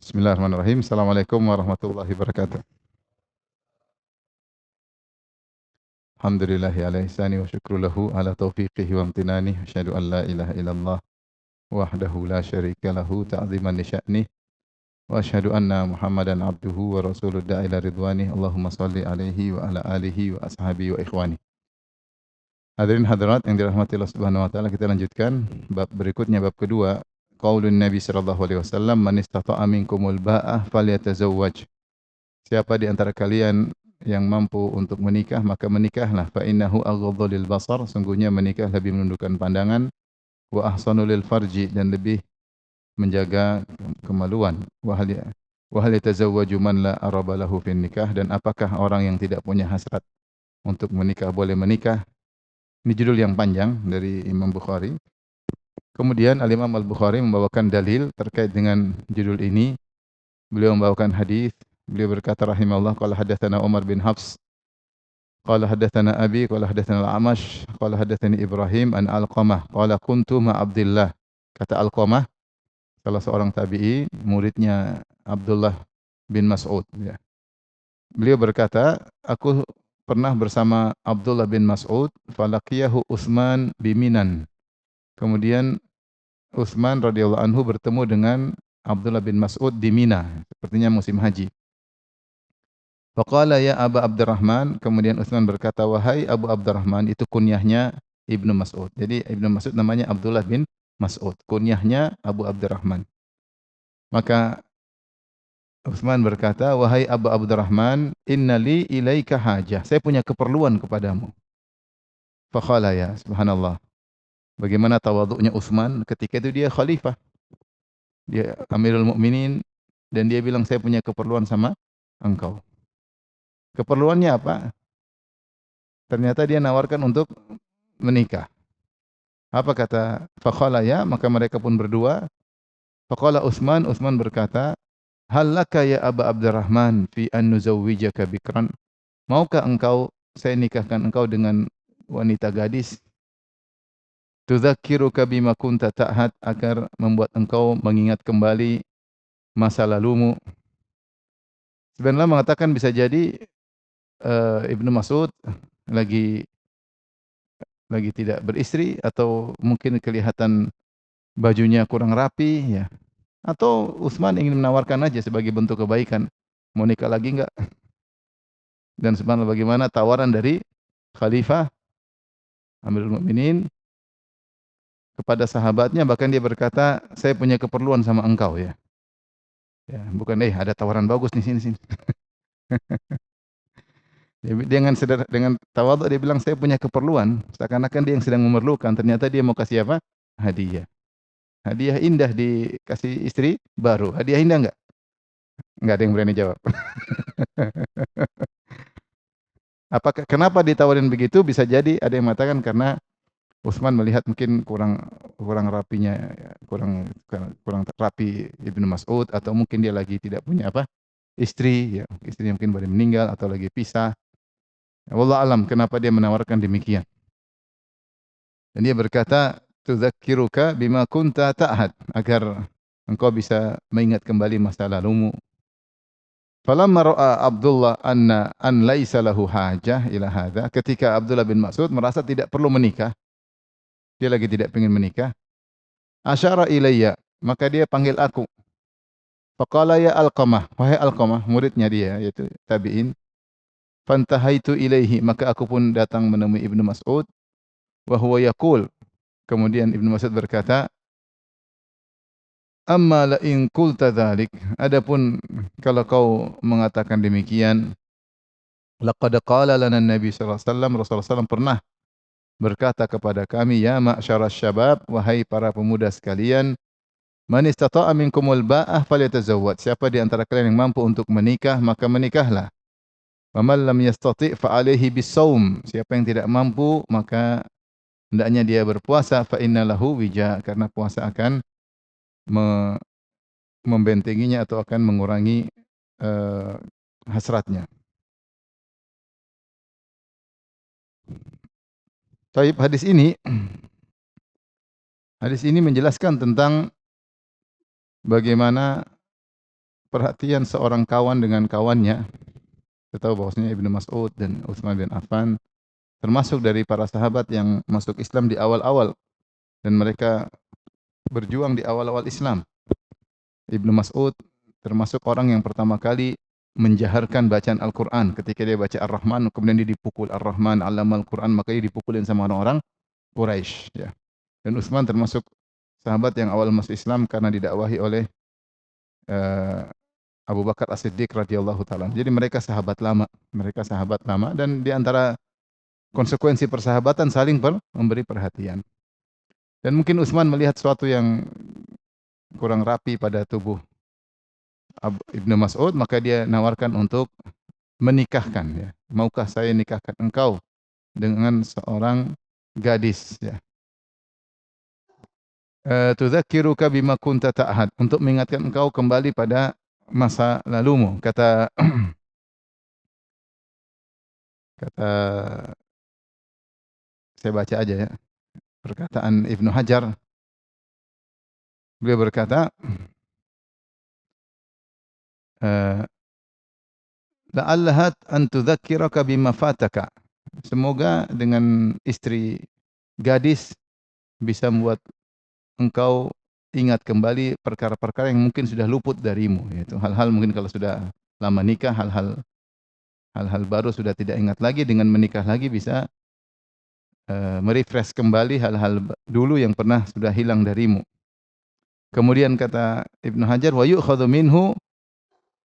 Bismillahirrahmanirrahim. Assalamualaikum warahmatullahi wabarakatuh. Alhamdulillahi ala ihsani wa syukru lahu ala taufiqihi wa amtinani. Asyhadu an la ilaha illallah wahdahu la syarika lahu ta'ziman li sya'nih. Wa asyhadu anna Muhammadan abduhu wa rasuluh da'ila ridwani. Allahumma salli alaihi wa ala alihi wa ashabihi wa ikhwani. Hadirin hadirat yang dirahmati Allah Subhanahu wa taala, kita lanjutkan bab berikutnya, bab kedua. Qaulun Nabi sallallahu alaihi wasallam, man istata'a minkumul ba'ah falyatazawwaj. Siapa di antara kalian yang mampu untuk menikah, maka menikahlah. Fa innahu aghaddu lil basar, sungguhnya menikah lebih menundukkan pandangan, wa ahsanu lil farji, dan lebih menjaga kemaluan. Wa hal yatazawwaju man la araba lahu fin nikah, dan apakah orang yang tidak punya hasrat untuk menikah boleh menikah? Ini judul yang panjang dari Imam Bukhari. Kemudian Al-Imam Al-Bukhari membawakan dalil terkait dengan judul ini. Beliau membawakan hadis. Beliau berkata rahimahullah, qala hadatsana Umar bin Hafs, qala hadatsana Abi, qala hadatsana Al-A'mash, qala hadatsani Ibrahim an Alqamah, qala kuntu ma Abdullah. Kata Alqamah, salah seorang tabi'i, muridnya Abdullah bin Mas'ud, ya. Beliau berkata, aku pernah bersama Abdullah bin Mas'ud, falaqiyahu Utsman biminan. Kemudian Utsman radhiyallahu anhu bertemu dengan Abdullah bin Mas'ud di Mina, sepertinya musim haji. Faqala ya Aba Abdurrahman, kemudian Utsman berkata, wahai Abu Abdurrahman, itu kunyahnya Ibnu Mas'ud. Jadi Ibnu Mas'ud namanya Abdullah bin Mas'ud, kunyahnya Abu Abdurrahman. Maka Utsman berkata, wahai Abu Abdurrahman, innali ilaika hajah. Saya punya keperluan kepadamu. Faqala, ya subhanallah. Bagaimana tawadhu'nya Utsman ketika itu dia khalifah. Dia Amirul Mukminin dan dia bilang, saya punya keperluan sama engkau. Keperluannya apa? Ternyata dia nawarkan untuk menikah. Apa kata? Faqala, ya, maka mereka pun berdua. Faqala Utsman, Utsman berkata, hal laka ya Aba Abdurrahman fi an nuzawwijaka bikran? Maukah engkau saya nikahkan engkau dengan wanita gadis? Tudzakkiruka bima kunta ta'had, agar membuat engkau mengingat kembali masa lalumu. Sebenarnya mengatakan bisa jadi Ibnu Mas'ud lagi tidak beristri, atau mungkin kelihatan bajunya kurang rapi, ya. Atau Utsman ingin menawarkan aja sebagai bentuk kebaikan. Mau nikah lagi enggak? Dan subhanallah, bagaimana tawaran dari Khalifah Amirul Mukminin kepada sahabatnya, bahkan dia berkata, saya punya keperluan sama engkau, ya. Ya, bukan ada tawaran bagus nih, sini sini. Dengan tawadhu dia bilang, saya punya keperluan, seakan-akan dia yang sedang memerlukan, ternyata dia mau kasih apa? Hadiah. Hadiah indah dikasih istri baru. Hadiah indah enggak? Enggak ada yang berani jawab. Kenapa ditawarin begitu? Bisa jadi ada yang mengatakan karena Utsman melihat mungkin kurang kurang rapinya, ya, kurang rapi Ibnu Mas'ud, atau mungkin dia lagi tidak punya apa? Istri, ya. Istrinya mungkin baru meninggal atau lagi pisah. Wallahu alam kenapa dia menawarkan demikian. Dan dia berkata, tudzakkiruka bima kunta ta'had, agar engkau bisa mengingat kembali masa lalumu. Falamma ra'a Abdullah an laisa lahu hajah ila hadza, ketika Abdullah bin Mas'ud merasa tidak perlu menikah, dia lagi tidak ingin menikah, asyara ilayya, maka dia panggil aku. Faqala ya Alqamah, wahai Alqamah, muridnya dia yaitu tabi'in. Fantahaitu ilaihi, maka aku pun datang menemui Ibnu Mas'ud, wa huwa yaqul, kemudian Ibnu Mas'ud berkata, amma la in qulta dzalik, adapun kalau kau mengatakan demikian, laqad qala lana Nabi sallallahu alaihi wasallam, Rasulullah SAW pernah berkata kepada kami, ya ma'syaras syabab, wahai para pemuda sekalian, man istata'a minkumul ba'ah falyatazawwaj, siapa di antara kalian yang mampu untuk menikah, maka menikahlah. Wa man lam yastati' fa alaihi bisawm, siapa yang tidak mampu maka hendaknya dia berpuasa. Fa innalahu wija, karena puasa akan membentenginya atau akan mengurangi hasratnya. Taib, hadis ini menjelaskan tentang bagaimana perhatian seorang kawan dengan kawannya. Kita tahu bahwasanya Ibnu Mas'ud dan Utsman bin Affan termasuk dari para sahabat yang masuk Islam di awal-awal dan mereka berjuang di awal-awal Islam. Ibnu Mas'ud termasuk orang yang pertama kali menjaharkan bacaan Al-Quran. Ketika dia baca Ar-Rahman, kemudian dia dipukul. Ar-Rahman, Allamal Quran, maka dia dipukulin sama orang-orang Quraisy. Ya. Dan Utsman termasuk sahabat yang awal masuk Islam karena didakwahi oleh uh, Abu Bakar As-Siddiq radhiyallahu taala. Jadi mereka sahabat lama, dan di antara konsekuensi persahabatan saling memberi perhatian. Dan mungkin Utsman melihat sesuatu yang kurang rapi pada tubuh Ibnu Mas'ud, maka dia nawarkan untuk menikahkan, ya. Maukah saya nikahkan engkau dengan seorang gadis, ya. Tudzakiruka bima kunta ta'had, untuk mengingatkan engkau kembali pada masa lalumu. Kata saya baca aja, ya. Perkataan Ibnu Hajar. Beliau berkata, la'allaha an tudzakkiraka bima fataka. Semoga dengan istri gadis bisa membuat engkau ingat kembali perkara-perkara yang mungkin sudah luput darimu, yaitu hal-hal mungkin kalau sudah lama nikah, hal-hal baru sudah tidak ingat lagi. Dengan menikah lagi bisa merefresh kembali hal-hal dulu yang pernah sudah hilang darimu. Kemudian kata Ibnu Hajar, wa yu'khadhu minhu,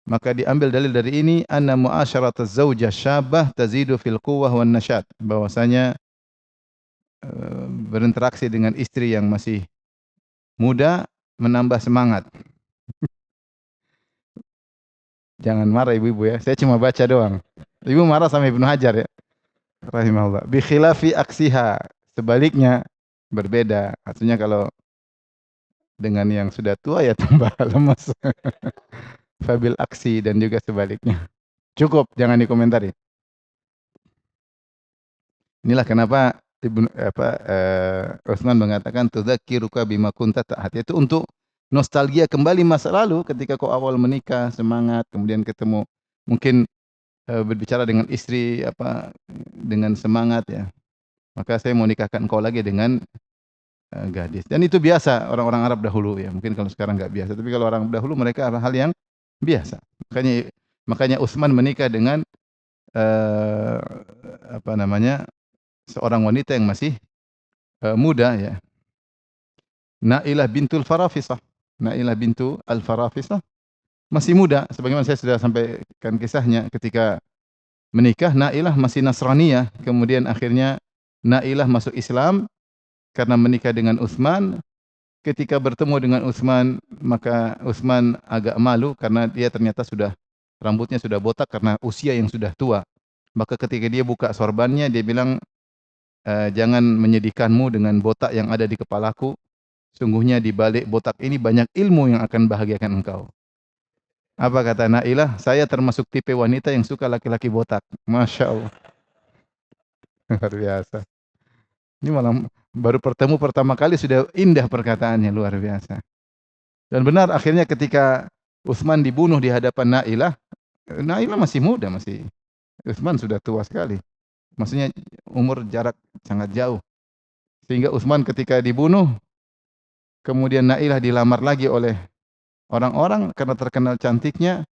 maka diambil dalil dari ini, anna mu'asyarataz zaujah syabah tazidu fil quwwah wan nasyat, bahwasanya berinteraksi dengan istri yang masih muda menambah semangat. Jangan marah ibu-ibu, ya. Saya cuma baca doang. Ibu marah sama Ibnu Hajar, ya. Rahimahullah. Bi khilafi aksiha. Sebaliknya berbeda. Artinya kalau dengan yang sudah tua ya tambah lemas. Fabil aksi, dan juga sebaliknya. Cukup, jangan dikomentari. Inilah kenapa Utsman mengatakan tudzakiruka bima kunta ta'at, itu untuk nostalgia kembali masa lalu ketika kau awal menikah, semangat, kemudian ketemu mungkin berbicara dengan istri dengan semangat, ya. Maka saya mau nikahkan engkau lagi dengan gadis. Dan itu biasa orang-orang Arab dahulu, ya. Mungkin kalau sekarang enggak biasa, tapi kalau orang dahulu mereka hal yang biasa. Makanya Utsman menikah dengan uh, seorang wanita yang masih muda, ya. Nailah bintul Farafisah. Nailah bintu Al-Farafisah masih muda, sebagaimana saya sudah sampaikan kisahnya. Ketika menikah, Nailah masih Nasraniyah, kemudian akhirnya Nailah masuk Islam karena menikah dengan Utsman. Ketika bertemu dengan Utsman, maka Utsman agak malu karena dia ternyata rambutnya sudah botak karena usia yang sudah tua. Maka ketika dia buka sorbannya, dia bilang, jangan menyedihkanmu dengan botak yang ada di kepalaku. Sungguhnya di balik botak ini banyak ilmu yang akan bahagiakan engkau. Apa kata Nailah? Saya termasuk tipe wanita yang suka laki-laki botak. Masya Allah. Luar biasa. Ini malah baru bertemu pertama kali sudah indah perkataannya, luar biasa. Dan benar, akhirnya ketika Utsman dibunuh di hadapan Nailah, Nailah masih muda, Utsman sudah tua sekali. Maksudnya umur jarak sangat jauh. Sehingga Utsman ketika dibunuh, kemudian Nailah dilamar lagi oleh orang-orang karena terkenal cantiknya.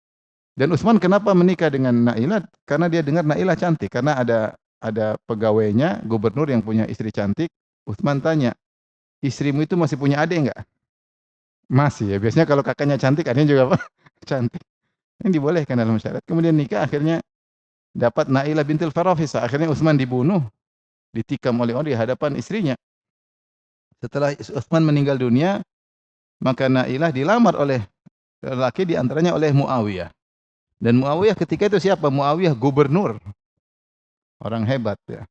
Dan Utsman kenapa menikah dengan Nailah? Karena dia dengar Nailah cantik. Karena ada pegawainya, gubernur yang punya istri cantik. Utsman tanya, istrimu itu masih punya adik enggak? Masih, ya. Biasanya kalau kakaknya cantik, adiknya juga apa? Cantik. Ini dibolehkan dalam syariat. Kemudian nikah, akhirnya dapat Nailah bintul Farafisah. Akhirnya Utsman dibunuh, ditikam oleh orang di hadapan istrinya. Setelah Utsman meninggal dunia, maka Nailah dilamar oleh lelaki, di antaranya oleh Muawiyah. Dan Muawiyah ketika itu siapa? Muawiyah gubernur. Orang hebat, ya.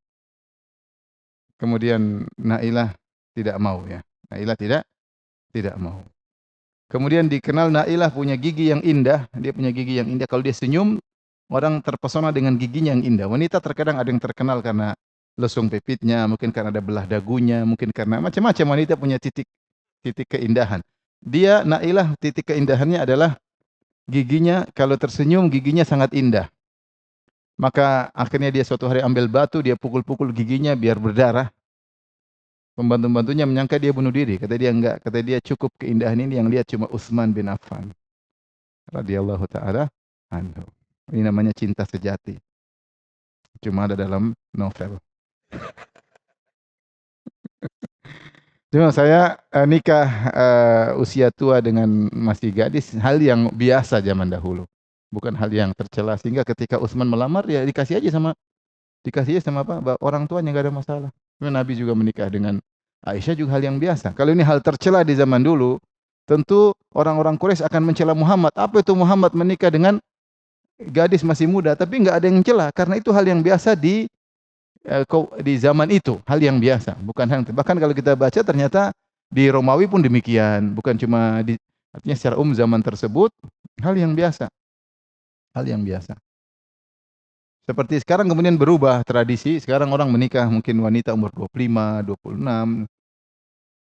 Kemudian Nailah tidak mau, ya. Nailah tidak mau. Kemudian dikenal Nailah punya gigi yang indah. Dia punya gigi yang indah. Kalau dia senyum, orang terpesona dengan giginya yang indah. Wanita terkadang ada yang terkenal karena lesung pipitnya, mungkin karena ada belah dagunya, mungkin karena macam-macam. Wanita punya titik keindahan. Nailah titik keindahannya adalah Giginya kalau tersenyum giginya sangat indah. Maka akhirnya dia suatu hari ambil batu, dia pukul-pukul giginya biar berdarah. Pembantu-pembantunya menyangka dia bunuh diri. Kata dia enggak. Kata dia cukup keindahan ini yang lihat cuma Utsman bin Affan radhiyallahu taala anhu. Ini namanya cinta sejati. Cuma ada dalam novel. Cuma saya nikah usia tua dengan masih gadis hal yang biasa zaman dahulu. Bukan hal yang tercela sehingga ketika Utsman melamar ya dikasih aja sama apa? Orang tuanya enggak ada masalah. Cuma Nabi juga menikah dengan Aisyah juga hal yang biasa. Kalau ini hal tercela di zaman dulu, tentu orang-orang Quraisy akan mencela Muhammad. Apa itu Muhammad menikah dengan gadis masih muda? Tapi enggak ada yang mencela karena itu hal yang biasa di zaman itu, hal yang biasa, bukan hal. Bahkan kalau kita baca ternyata di Romawi pun demikian, bukan cuma artinya secara zaman tersebut hal yang biasa, hal yang biasa. Seperti sekarang kemudian berubah tradisi, sekarang orang menikah mungkin wanita umur 25, 26.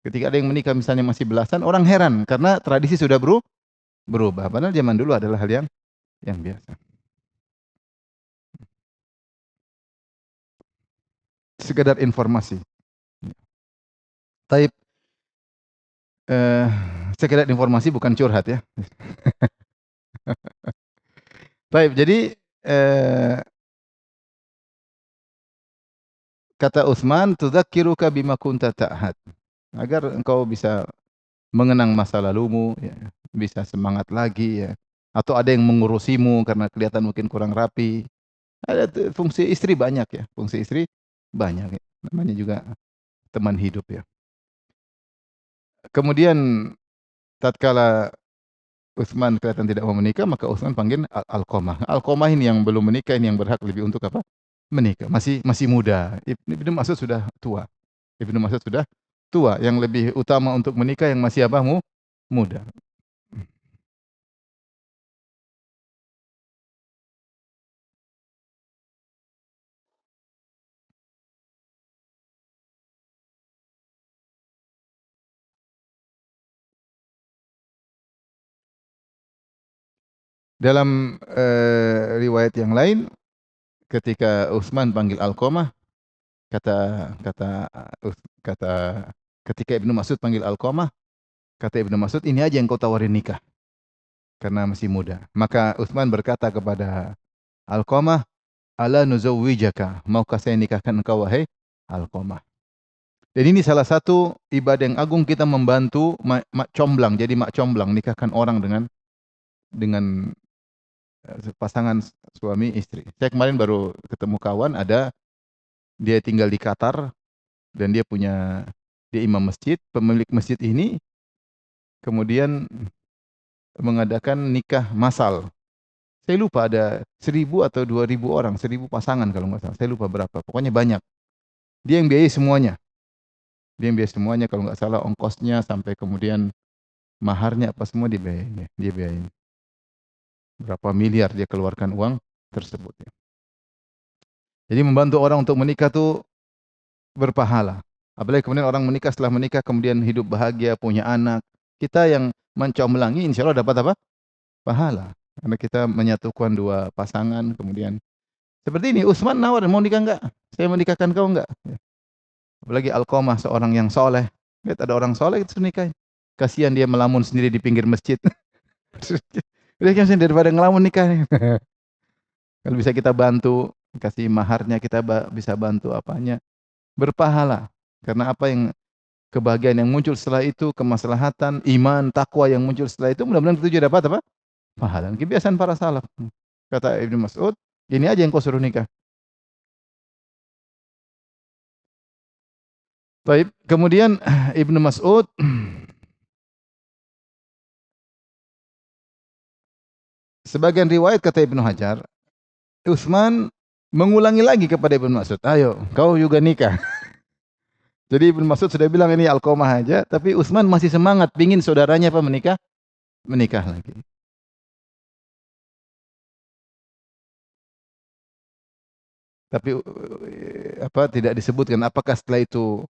Ketika ada yang menikah misalnya masih belasan, orang heran karena tradisi sudah berubah. Padahal zaman dulu adalah hal yang biasa. Sekedar informasi. Taib, eh, sekedar informasi bukan curhat ya. Taib, jadi eh, kata Utsman, "Tudzakkiruka bima kunta ta'had." Agar engkau bisa mengenang masa lalumu, ya, bisa semangat lagi ya. Atau ada yang mengurusimu karena kelihatan mungkin kurang rapi. Ada fungsi istri banyak ya, fungsi istri banyak ya. Namanya juga teman hidup ya. Kemudian tatkala Utsman kelihatan tidak mau menikah, maka Utsman panggil Alqamah. Alqamah ini yang belum menikah, ini yang berhak lebih untuk apa? Menikah. Masih muda. Ibnu Mas'ud sudah tua. Ibnu Mas'ud sudah tua. Yang lebih utama untuk menikah yang masih apa? Muda. Dalam riwayat yang lain, ketika Utsman panggil Alqamah, kata kata kata ketika Ibnu Mas'ud panggil Alqamah, kata Ibnu Mas'ud, ini aja yang kau tawarin nikah karena masih muda. Maka Utsman berkata kepada Alqamah, ala nuzawwijaka, maukah saya nikahkan engkau wahai Alqamah. Dan ini salah satu ibadah yang agung, kita membantu mak comblang, jadi mak comblang, nikahkan orang dengan pasangan suami istri. Saya kemarin baru ketemu kawan, dia tinggal di Qatar dan dia imam masjid, pemilik masjid ini kemudian mengadakan nikah massal. Saya lupa ada 1.000 atau 2.000 orang, 1.000 pasangan kalau nggak salah. Saya lupa berapa. Pokoknya banyak. Dia yang biayai semuanya. Dia yang biayai semuanya, kalau nggak salah ongkosnya sampai kemudian maharnya apa semua dibiayain. Dia biayain. Berapa miliar dia keluarkan uang tersebut. Ya. Jadi membantu orang untuk menikah tuh berpahala. Apalagi kemudian orang menikah, setelah menikah kemudian hidup bahagia, punya anak. Kita yang mencombelangi insya Allah dapat apa? Pahala. Karena kita menyatukan dua pasangan kemudian seperti ini. Utsman nawar, mau nikah enggak? Saya menikahkan kau enggak? Ya. Apalagi Alqamah seorang yang soleh. Lihat ada orang soleh itu nikah. Kasihan dia melamun sendiri di pinggir masjid. Udah kan daripada ngelamun nikah. Kalau bisa kita bantu, kasih maharnya, kita bisa bantu apanya. Berpahala. Karena apa yang kebahagiaan yang muncul setelah itu, kemaslahatan, iman, takwa yang muncul setelah itu, mudah-mudahan kita juga dapat apa? Pahala. Kebiasaan para salaf. Kata Ibnu Mas'ud, ini aja yang kau suruh nikah. Baik, kemudian Ibnu Mas'ud sebagian riwayat kata Ibnu Hajar, Utsman mengulangi lagi kepada Ibnu Mas'ud, "Ayo, kau juga nikah." Jadi Ibnu Mas'ud sudah bilang ini Alqamah aja, tapi Utsman masih semangat pingin saudaranya apa menikah lagi. Tapi apa tidak disebutkan apakah setelah itu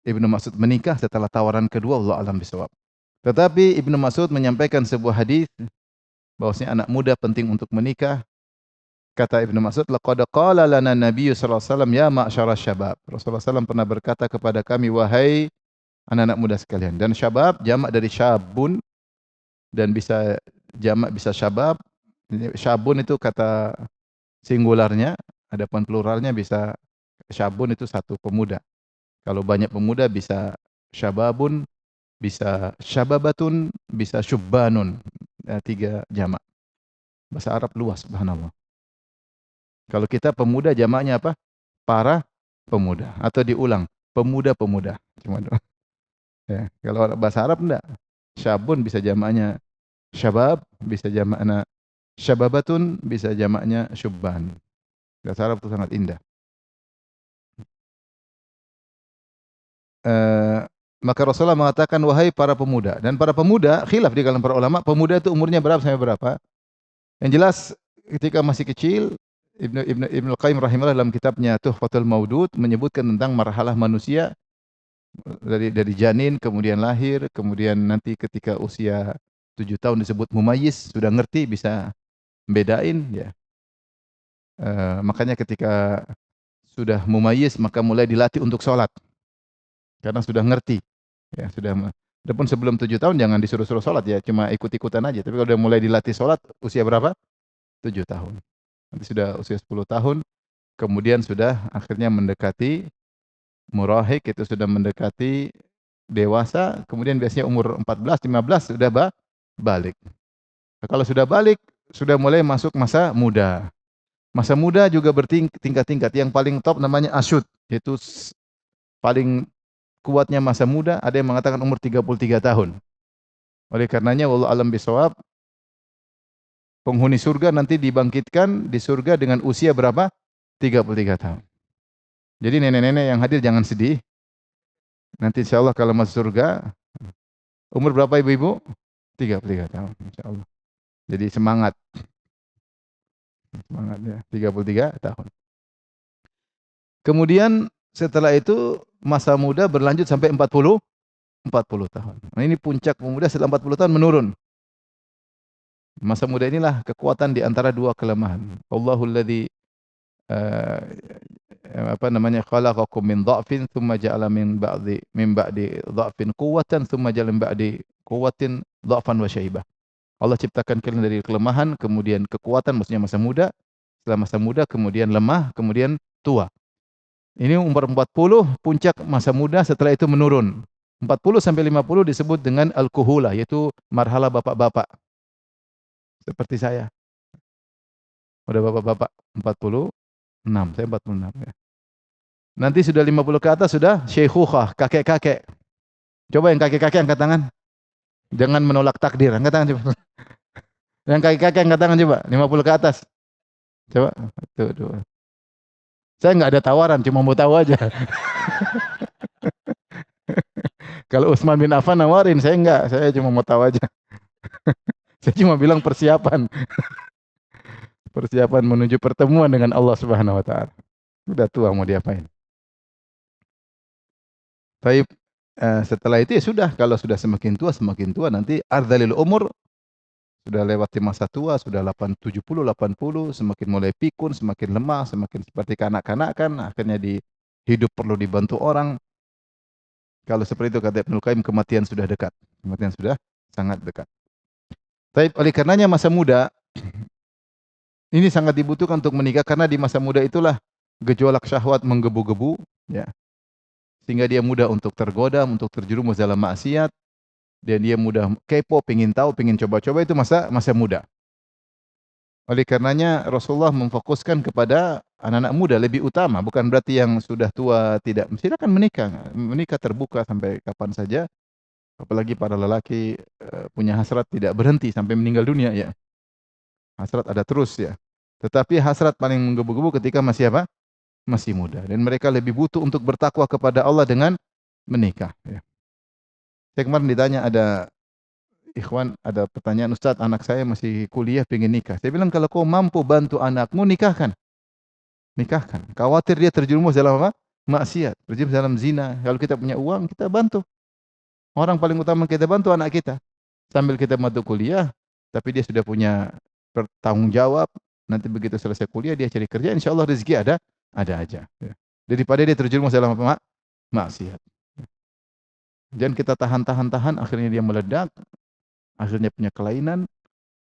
Ibnu Mas'ud menikah setelah tawaran kedua, Allah alam bisawab. Tetapi Ibnu Mas'ud menyampaikan sebuah hadis bahwasanya anak muda penting untuk menikah. Kata Ibnu Mas'ud, laqad qala lana Nabi sallallahu alaihi wasallam ya ma'syara syabab. Rasulullah SAW pernah berkata kepada kami, wahai anak-anak muda sekalian. Dan syabab jamak dari syabun, dan bisa jamak bisa syabab. Syabun itu kata singularnya, adapun pluralnya bisa syabun itu satu pemuda. Kalau banyak pemuda bisa syababun, bisa syababatun, bisa syubbanun. Tiga jamak. Bahasa Arab luas, subhanallah. Kalau kita pemuda jamaknya apa? Para pemuda. Atau diulang, pemuda-pemuda. Cuma doang. Ya. Kalau bahasa Arab enggak. Syabun bisa jamaknya syabab, bisa jamaknya syababatun, bisa jamaknya syubban. Bahasa Arab itu sangat indah. Maka Rasulullah mengatakan, wahai para pemuda. Dan para pemuda, khilaf di kalangan para ulama, pemuda itu umurnya berapa sampai berapa? Yang jelas ketika masih kecil, Ibnu Qayyim rahimahullah dalam kitabnya Tuhfatul Maudud menyebutkan tentang marhalah manusia dari janin, kemudian lahir, kemudian nanti ketika usia 7 tahun disebut mumayyiz, sudah ngerti, bisa bedain ya. Makanya ketika sudah mumayyiz maka mulai dilatih untuk sholat. Karena sudah ngerti. Ya, adapun sebelum 7 tahun jangan disuruh-suruh sholat ya, cuma ikut-ikutan aja. Tapi kalau sudah mulai dilatih sholat usia berapa? 7 tahun. Nanti sudah usia 10 tahun, kemudian sudah akhirnya mendekati murahik, itu sudah mendekati dewasa, kemudian biasanya umur 14, 15 sudah balik. Nah, kalau sudah balik, sudah mulai masuk masa muda. Masa muda juga bertingkat-tingkat. Yang paling top namanya asyud, yaitu paling kuatnya masa muda, ada yang mengatakan umur 33 tahun. Oleh karenanya wallahu alam bisawab, penghuni surga nanti dibangkitkan di surga dengan usia berapa? 33 tahun. Jadi nenek-nenek yang hadir jangan sedih. Nanti insyaallah kalau masuk surga, umur berapa ibu-ibu? 33 tahun insyaallah. Jadi semangat. Semangat ya, 33 tahun. Kemudian setelah itu masa muda berlanjut sampai 40 tahun. Nah, ini puncak pemuda setelah 40 tahun menurun. Masa muda inilah kekuatan di antara dua kelemahan. Allahul ladzi khalaqakum min dha'fin tsumma ja'ala min ba'di dha'fin quwwatan tsumma ja'ala min ba'di quwwatin dha'fan wa syaibah. Allah ciptakan kalian dari kelemahan, kemudian kekuatan, maksudnya masa muda. Setelah masa muda, kemudian lemah, kemudian tua. Ini umur 40, puncak masa muda, setelah itu menurun. 40 sampai 50 disebut dengan al-kuhula, yaitu marhala bapak-bapak. Seperti saya. Udah bapak-bapak, 46, saya 46 ya. Nanti sudah 50 ke atas, sudah syekhukhah, kakek-kakek. Coba yang kakek-kakek angkat tangan. Jangan menolak takdir, angkat tangan coba. Yang kakek-kakek angkat tangan coba, 50 ke atas. Coba, tuh. Saya nggak ada tawaran, cuma mau tahu aja. Kalau Utsman bin Affan nawarin, saya enggak, saya cuma mau tahu aja. Saya cuma bilang persiapan. Persiapan menuju pertemuan dengan Allah Subhanahu wa taala. Udah tua mau diapain? Baik, setelah itu ya sudah, kalau sudah semakin tua nanti ardhalil umur, sudah lewati masa tua, sudah 70, 80, semakin mulai pikun, semakin lemah, semakin seperti kanak-kanakan, akhirnya hidup perlu dibantu orang. Kalau seperti itu kata Ibnu Qayyim, kematian sudah dekat. Kematian sudah sangat dekat. Tapi oleh karenanya masa muda ini sangat dibutuhkan untuk menikah, karena di masa muda itulah gejolak syahwat menggebu-gebu, ya. Sehingga dia mudah untuk tergoda, untuk terjerumus dalam maksiat, dan dia mudah kepo, pengin tahu, pengin coba-coba, itu masa muda. Oleh karenanya Rasulullah memfokuskan kepada anak-anak muda lebih utama, bukan berarti yang sudah tua tidak, silakan menikah. Menikah terbuka sampai kapan saja. Apalagi para lelaki punya hasrat tidak berhenti sampai meninggal dunia ya. Hasrat ada terus ya. Tetapi hasrat paling menggebu-gebu ketika masih apa? Masih muda. Dan mereka lebih butuh untuk bertakwa kepada Allah dengan menikah ya. Saya kemarin ditanya, ada ikhwan, ada pertanyaan, Ustaz, anak saya masih kuliah pengen nikah. Saya bilang, kalau kau mampu bantu anakmu, nikahkan. Nikahkan. Khawatir dia terjerumus dalam apa? Maksiat, terjerumus dalam zina. Kalau kita punya uang, kita bantu. Orang paling utama kita bantu anak kita. Sambil kita bantu kuliah, tapi dia sudah punya tanggung jawab. Nanti begitu selesai kuliah dia cari kerja, insya Allah rezeki ada aja. Ya. Daripada dia terjerumus dalam apa? Maksiat. Jangan kita tahan, akhirnya dia meledak, akhirnya punya kelainan,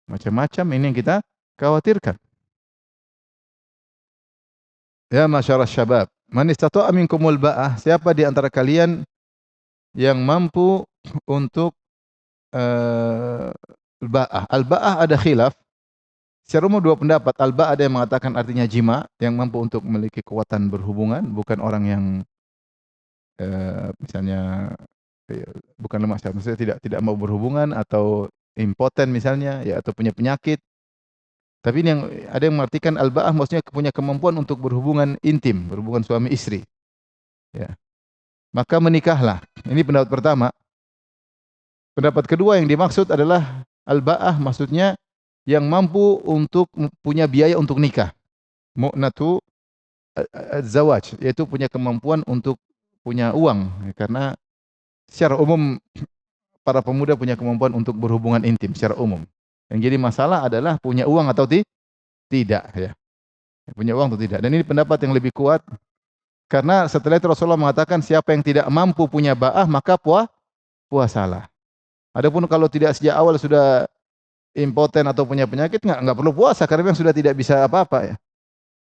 macam-macam. Ini yang kita khawatirkan. Ya masyarakat syabab, man istata'a minkumul ba'ah, siapa di antara kalian yang mampu untuk ba'ah. Al-ba'ah ada khilaf. Secara umum dua pendapat. Al-ba'ah ada yang mengatakan artinya jima, yang mampu untuk memiliki kekuatan berhubungan, bukan orang yang misalnya bukan lemah syahwat, maksudnya tidak mau berhubungan atau impoten misalnya, ya atau punya penyakit. Tapi ini yang ada yang mengartikan al-ba'ah maksudnya punya kemampuan untuk berhubungan intim, berhubungan suami istri. Ya. Maka menikahlah. Ini pendapat pertama. Pendapat kedua yang dimaksud adalah al-ba'ah maksudnya yang mampu untuk punya biaya untuk nikah. Mu'natu zawaj, yaitu punya kemampuan untuk punya uang. Karena secara umum para pemuda punya kemampuan untuk berhubungan intim secara umum. Yang jadi masalah adalah punya uang atau tidak. Ya. Punya uang atau tidak. Dan ini pendapat yang lebih kuat. Karena setelah itu Rasulullah mengatakan siapa yang tidak mampu punya ba'ah maka puasalah. Adapun kalau tidak sejak awal sudah impoten atau punya penyakit enggak perlu puasa karena memang sudah tidak bisa apa-apa ya.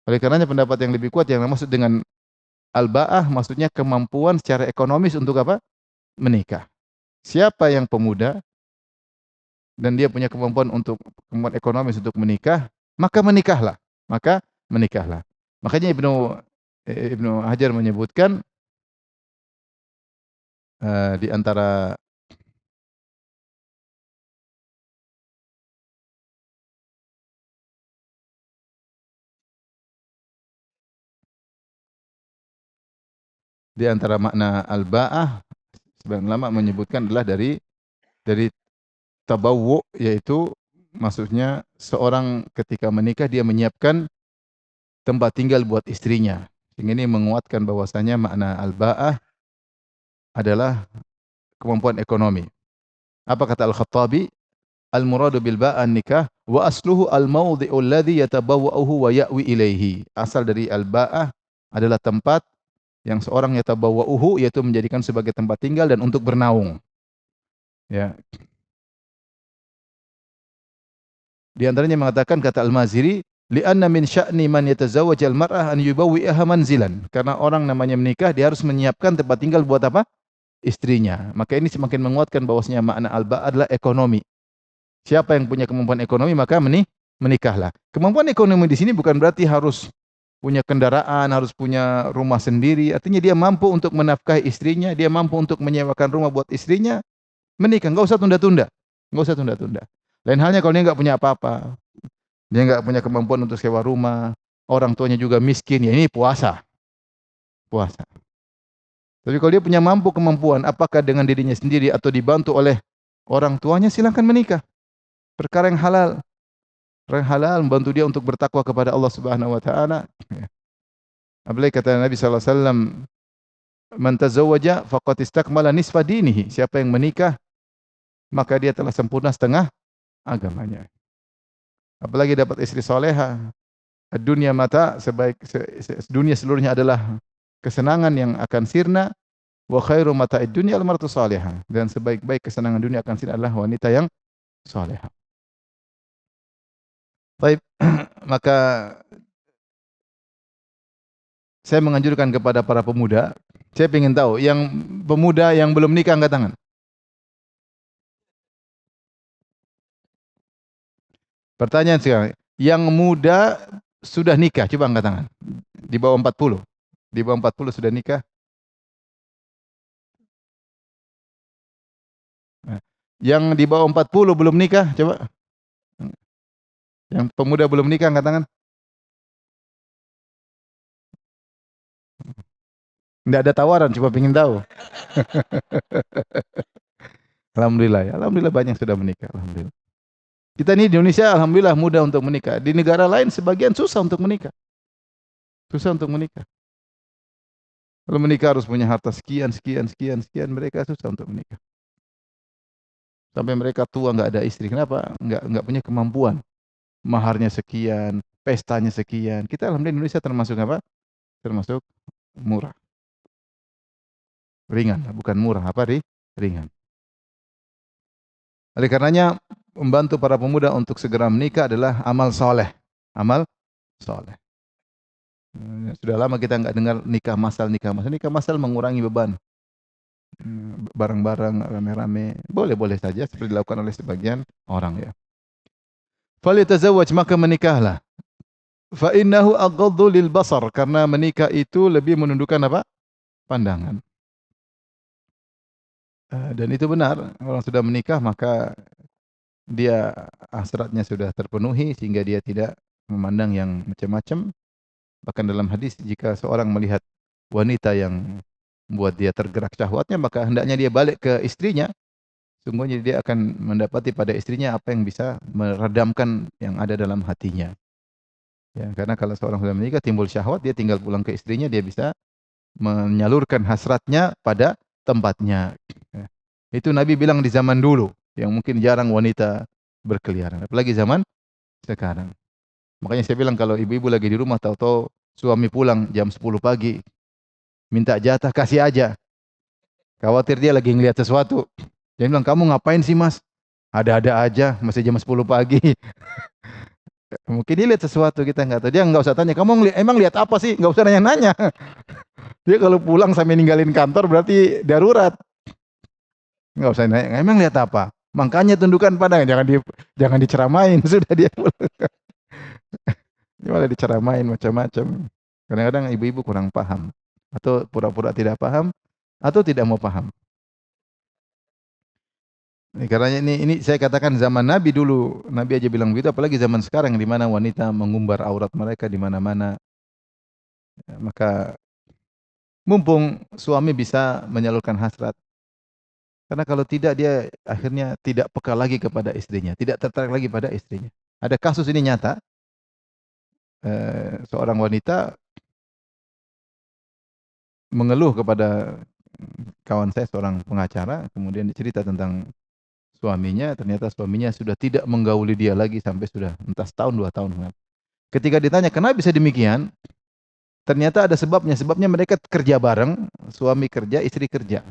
Oleh karenanya pendapat yang lebih kuat yang maksud dengan al-ba'ah maksudnya kemampuan secara ekonomis untuk apa? Menikah. Siapa yang pemuda dan dia punya kemampuan ekonomis untuk menikah, maka menikahlah. Maka menikahlah. Makanya Ibnu Hajar menyebutkan di antara makna al-ba'ah sebagian ulama menyebutkan adalah dari tabawwu, yaitu maksudnya seorang ketika menikah dia menyiapkan tempat tinggal buat istrinya. Ini menguatkan bahwasanya makna al-ba'ah adalah kemampuan ekonomi. Apa kata Al-Khattabi? Al-muradu bil ba'an nikah wa asluhu al-mawdhi'u alladhi yatabawwa'uhu wa ya'wi ilaihi. Asal dari al-ba'ah adalah tempat yang seorang yatabawwa'uhu, yaitu menjadikan sebagai tempat tinggal dan untuk bernaung. Ya. Di antaranya mengatakan kata Al-Maziri, li'anna min sya'ni man yatazawwajal mar'ah an yubawwi'aha manzilan. Karena orang namanya menikah dia harus menyiapkan tempat tinggal buat apa? Istrinya. Maka ini semakin menguatkan bahwasanya makna al-ba' adalah ekonomi. Siapa yang punya kemampuan ekonomi maka menikahlah. Kemampuan ekonomi di sini bukan berarti harus punya kendaraan, harus punya rumah sendiri. Artinya dia mampu untuk menafkahi istrinya, dia mampu untuk menyewakan rumah buat istrinya, menikah. Enggak usah tunda-tunda. Enggak usah tunda-tunda. Lain halnya kalau dia enggak punya apa-apa. Dia enggak punya kemampuan untuk sewa rumah, orang tuanya juga miskin, ya ini puasa. Puasa. Tapi kalau dia punya kemampuan, apakah dengan dirinya sendiri atau dibantu oleh orang tuanya, silakan menikah. Perkara yang halal. Perkara yang halal membantu dia untuk bertakwa kepada Allah Subhanahu wa taala. Apalagi kata Nabi sallallahu alaihi wasallam, "Man tazawwaja faqad istakmala nisfa dinihi." Siapa yang menikah, maka dia telah sempurna setengah agamanya. Apalagi dapat istri salehah. Dunia mata dunia seluruhnya adalah kesenangan yang akan sirna, wa khairu mata'id dunya al-mar'atu salihah. Dan sebaik-baik kesenangan dunia akan sirna adalah wanita yang salehah. Baik, maka saya menganjurkan kepada para pemuda, saya ingin tahu yang pemuda yang belum nikah angkat tangan. Pertanyaan sekarang, yang muda sudah nikah coba angkat tangan. Di bawah 40. Di bawah 40 sudah nikah. Nah, yang di bawah 40 belum nikah coba. Yang pemuda belum nikah angkat tangan. Enggak ada tawaran, cuma pengen tahu. Alhamdulillah ya. Alhamdulillah banyak sudah menikah. Alhamdulillah. Kita ini di Indonesia alhamdulillah mudah untuk menikah. Di negara lain sebagian susah untuk menikah. Susah untuk menikah. Kalau menikah harus punya harta sekian, sekian, sekian, sekian. Mereka susah untuk menikah. Sampai mereka tua nggak ada istri. Kenapa? Nggak punya kemampuan. Maharnya sekian, pestanya sekian. Kita alhamdulillah Indonesia termasuk apa? Termasuk murah, ringan, bukan murah, apa ringan. Oleh karenanya membantu para pemuda untuk segera menikah adalah amal soleh. Amal soleh. Sudah lama kita nggak dengar nikah masal, nikah masal. Nikah masal mengurangi beban. Bareng-bareng, rame-rame. Boleh-boleh saja seperti dilakukan oleh sebagian orang ya. Falyatazawwaj, maka menikahlah. Fa innahu aghaddu lil basar, karena menikah itu lebih menundukkan apa? Pandangan. Dan itu benar, orang sudah menikah maka dia hasratnya sudah terpenuhi sehingga dia tidak memandang yang macam-macam. Bahkan dalam hadis jika seorang melihat wanita yang membuat dia tergerak syahwatnya maka hendaknya dia balik ke istrinya. Sungguhnya dia akan mendapati pada istrinya apa yang bisa meredamkan yang ada dalam hatinya. Ya, karena kalau seorang sudah menikah timbul syahwat, dia tinggal pulang ke istrinya, dia bisa menyalurkan hasratnya pada tempatnya. Ya. Itu Nabi bilang di zaman dulu, yang mungkin jarang wanita berkeliaran. Apalagi zaman sekarang. Makanya saya bilang kalau ibu-ibu lagi di rumah tahu-tahu suami pulang jam 10 pagi, minta jatah, kasih aja. Khawatir dia lagi ngelihat sesuatu. Dia bilang, kamu ngapain sih mas? Ada-ada aja, masih jam 10 pagi. Mungkin dia lihat sesuatu, kita nggak tahu. Dia nggak usah tanya, kamu emang lihat apa sih? Nggak usah nanya-nanya. Dia kalau pulang sampai ninggalin kantor berarti darurat. Nggak usah nanya, emang lihat apa? Makanya tundukkan pandangan, jangan diceramain. Sudah dia pulang. Dia malah diceramain macam-macam. Kadang-kadang ibu-ibu kurang paham. Atau pura-pura tidak paham, atau tidak mau paham. Karena ini saya katakan zaman Nabi dulu, Nabi aja bilang begitu, apalagi zaman sekarang di mana wanita mengumbar aurat mereka di mana-mana. Maka mumpung suami bisa menyalurkan hasrat. Karena kalau tidak dia akhirnya tidak peka lagi kepada istrinya, tidak tertarik lagi pada istrinya. Ada kasus ini nyata, seorang wanita mengeluh kepada kawan saya seorang pengacara, kemudian cerita tentang suaminya, ternyata suaminya sudah tidak menggauli dia lagi sampai sudah entah setahun 2 tahun. Ketika ditanya kenapa bisa demikian, ternyata ada sebabnya. Sebabnya mereka kerja bareng, suami kerja, istri kerja.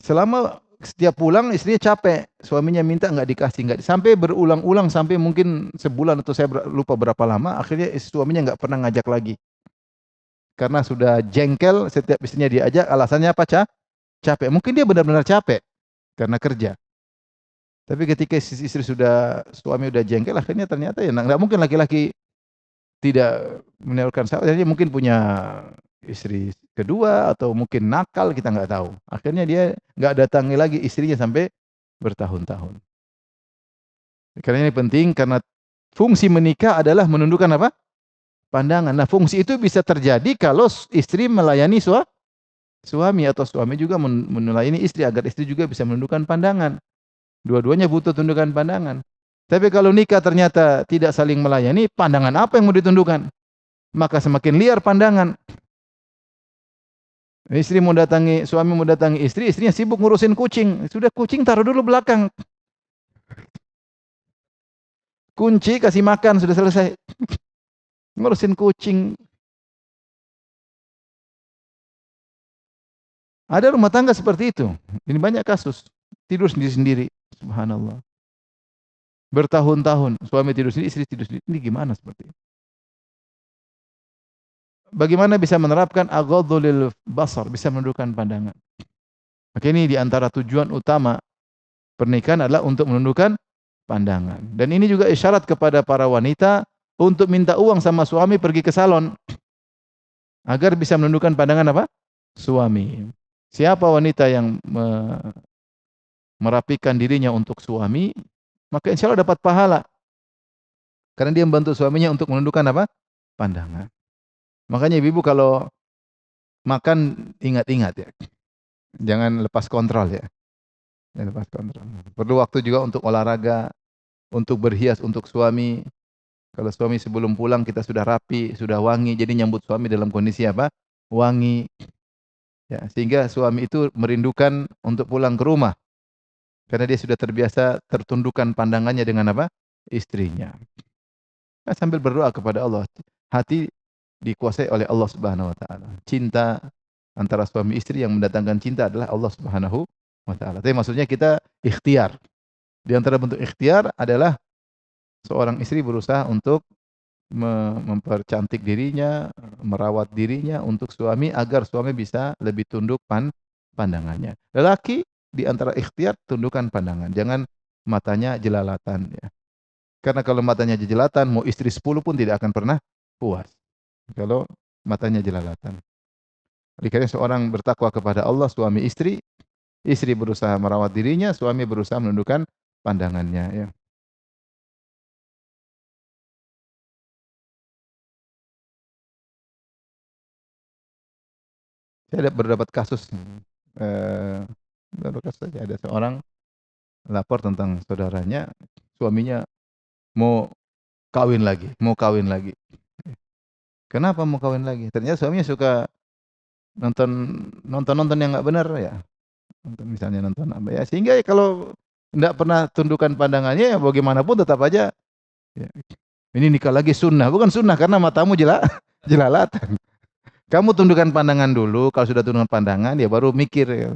Selama setiap pulang istrinya capek, suaminya minta nggak dikasih, nggak sampai berulang-ulang sampai mungkin sebulan atau saya lupa berapa lama, akhirnya suaminya nggak pernah ngajak lagi. Karena sudah jengkel setiap istrinya diajak, alasannya apa? Capek. Mungkin dia benar-benar capek karena kerja. Tapi ketika istri suami udah jengkel, akhirnya ternyata ya nggak mungkin laki-laki tidak menyalurkan syahwat. Jadi mungkin punya istri kedua atau mungkin nakal, kita nggak tahu. Akhirnya dia nggak datangi lagi istrinya sampai bertahun-tahun. Karena ini penting karena fungsi menikah adalah menundukkan apa? Pandangan. Nah, fungsi itu bisa terjadi kalau istri melayani suami atau suami juga melayani istri agar istri juga bisa menundukkan pandangan. Dua-duanya butuh tundukan pandangan. Tapi kalau nikah ternyata tidak saling melayani, pandangan apa yang mau ditundukkan? Maka semakin liar pandangan. Suami mau datangi istri, istrinya sibuk ngurusin kucing. Sudah kucing taruh dulu belakang. Kunci kasih makan sudah selesai. Ngurusin kucing. Ada rumah tangga seperti itu. Ini banyak kasus. Tidur sendiri-sendiri. Subhanallah. Bertahun-tahun suami tidur sendiri, istri tidur sendiri. Ini gimana seperti ini? Bagaimana bisa menerapkan aghaddu lil basar, bisa menundukkan pandangan. Maka ini di antara tujuan utama pernikahan adalah untuk menundukkan pandangan. Dan ini juga isyarat kepada para wanita untuk minta uang sama suami pergi ke salon agar bisa menundukkan pandangan apa? Suami. Siapa wanita yang merapikan dirinya untuk suami, maka insya Allah dapat pahala. Karena dia membantu suaminya untuk menundukkan apa? Pandangan. Makanya ibu-ibu kalau makan ingat-ingat ya. Jangan lepas kontrol ya. Jangan lepas kontrol. Perlu waktu juga untuk olahraga, untuk berhias untuk suami. Kalau suami sebelum pulang kita sudah rapi, sudah wangi, jadi nyambut suami dalam kondisi apa? Wangi. Ya, sehingga suami itu merindukan untuk pulang ke rumah. Karena dia sudah terbiasa tertundukkan pandangannya dengan apa? Istrinya. Sambil berdoa kepada Allah. Hati dikuasai oleh Allah Subhanahu wa taala. Cinta antara suami istri yang mendatangkan cinta adalah Allah Subhanahu wa taala. Tapi maksudnya kita ikhtiar. Di antara bentuk ikhtiar adalah seorang istri berusaha untuk mempercantik dirinya, merawat dirinya untuk suami agar suami bisa lebih tunduk pandangannya. Lelaki di antara ikhtiar tundukkan pandangan, jangan matanya jelalatan ya. Karena kalau matanya jelalatan mau istri 10 pun tidak akan pernah puas. Kalau matanya jelalatan. Oleh karena seorang bertakwa kepada Allah suami istri, istri berusaha merawat dirinya, suami berusaha menundukkan pandangannya ya. Saya berdapat kasus, beberapa kasus saja ada seorang lapor tentang saudaranya, suaminya mau mau kawin lagi. Kenapa mau kawin lagi? Ternyata suaminya suka nonton nonton-nonton yang nggak benar ya, nonton misalnya nonton apa ya, sehingga ya kalau nggak pernah tundukkan pandangannya ya bagaimanapun tetap aja ya, ini nikah lagi sunnah, bukan sunnah karena matamu jelalatan. Kamu tundukkan pandangan dulu, kalau sudah tundukkan pandangan ya baru mikir ya.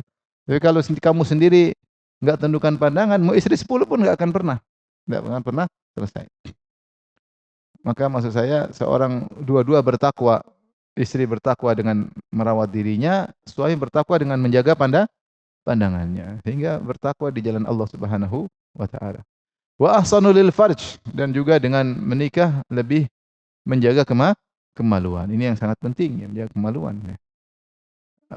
Tapi kalau kamu sendiri nggak tundukkan pandangan, mau istri 10 pun nggak akan pernah selesai. Maka maksud saya seorang dua-dua bertakwa, istri bertakwa dengan merawat dirinya, suami bertakwa dengan menjaga pandangannya, sehingga bertakwa di jalan Allah Subhanahu wa taala. Wa ahsanu lil farj, dan juga dengan menikah lebih menjaga kemaluan. Ini yang sangat penting ya, menjaga kemaluan ya.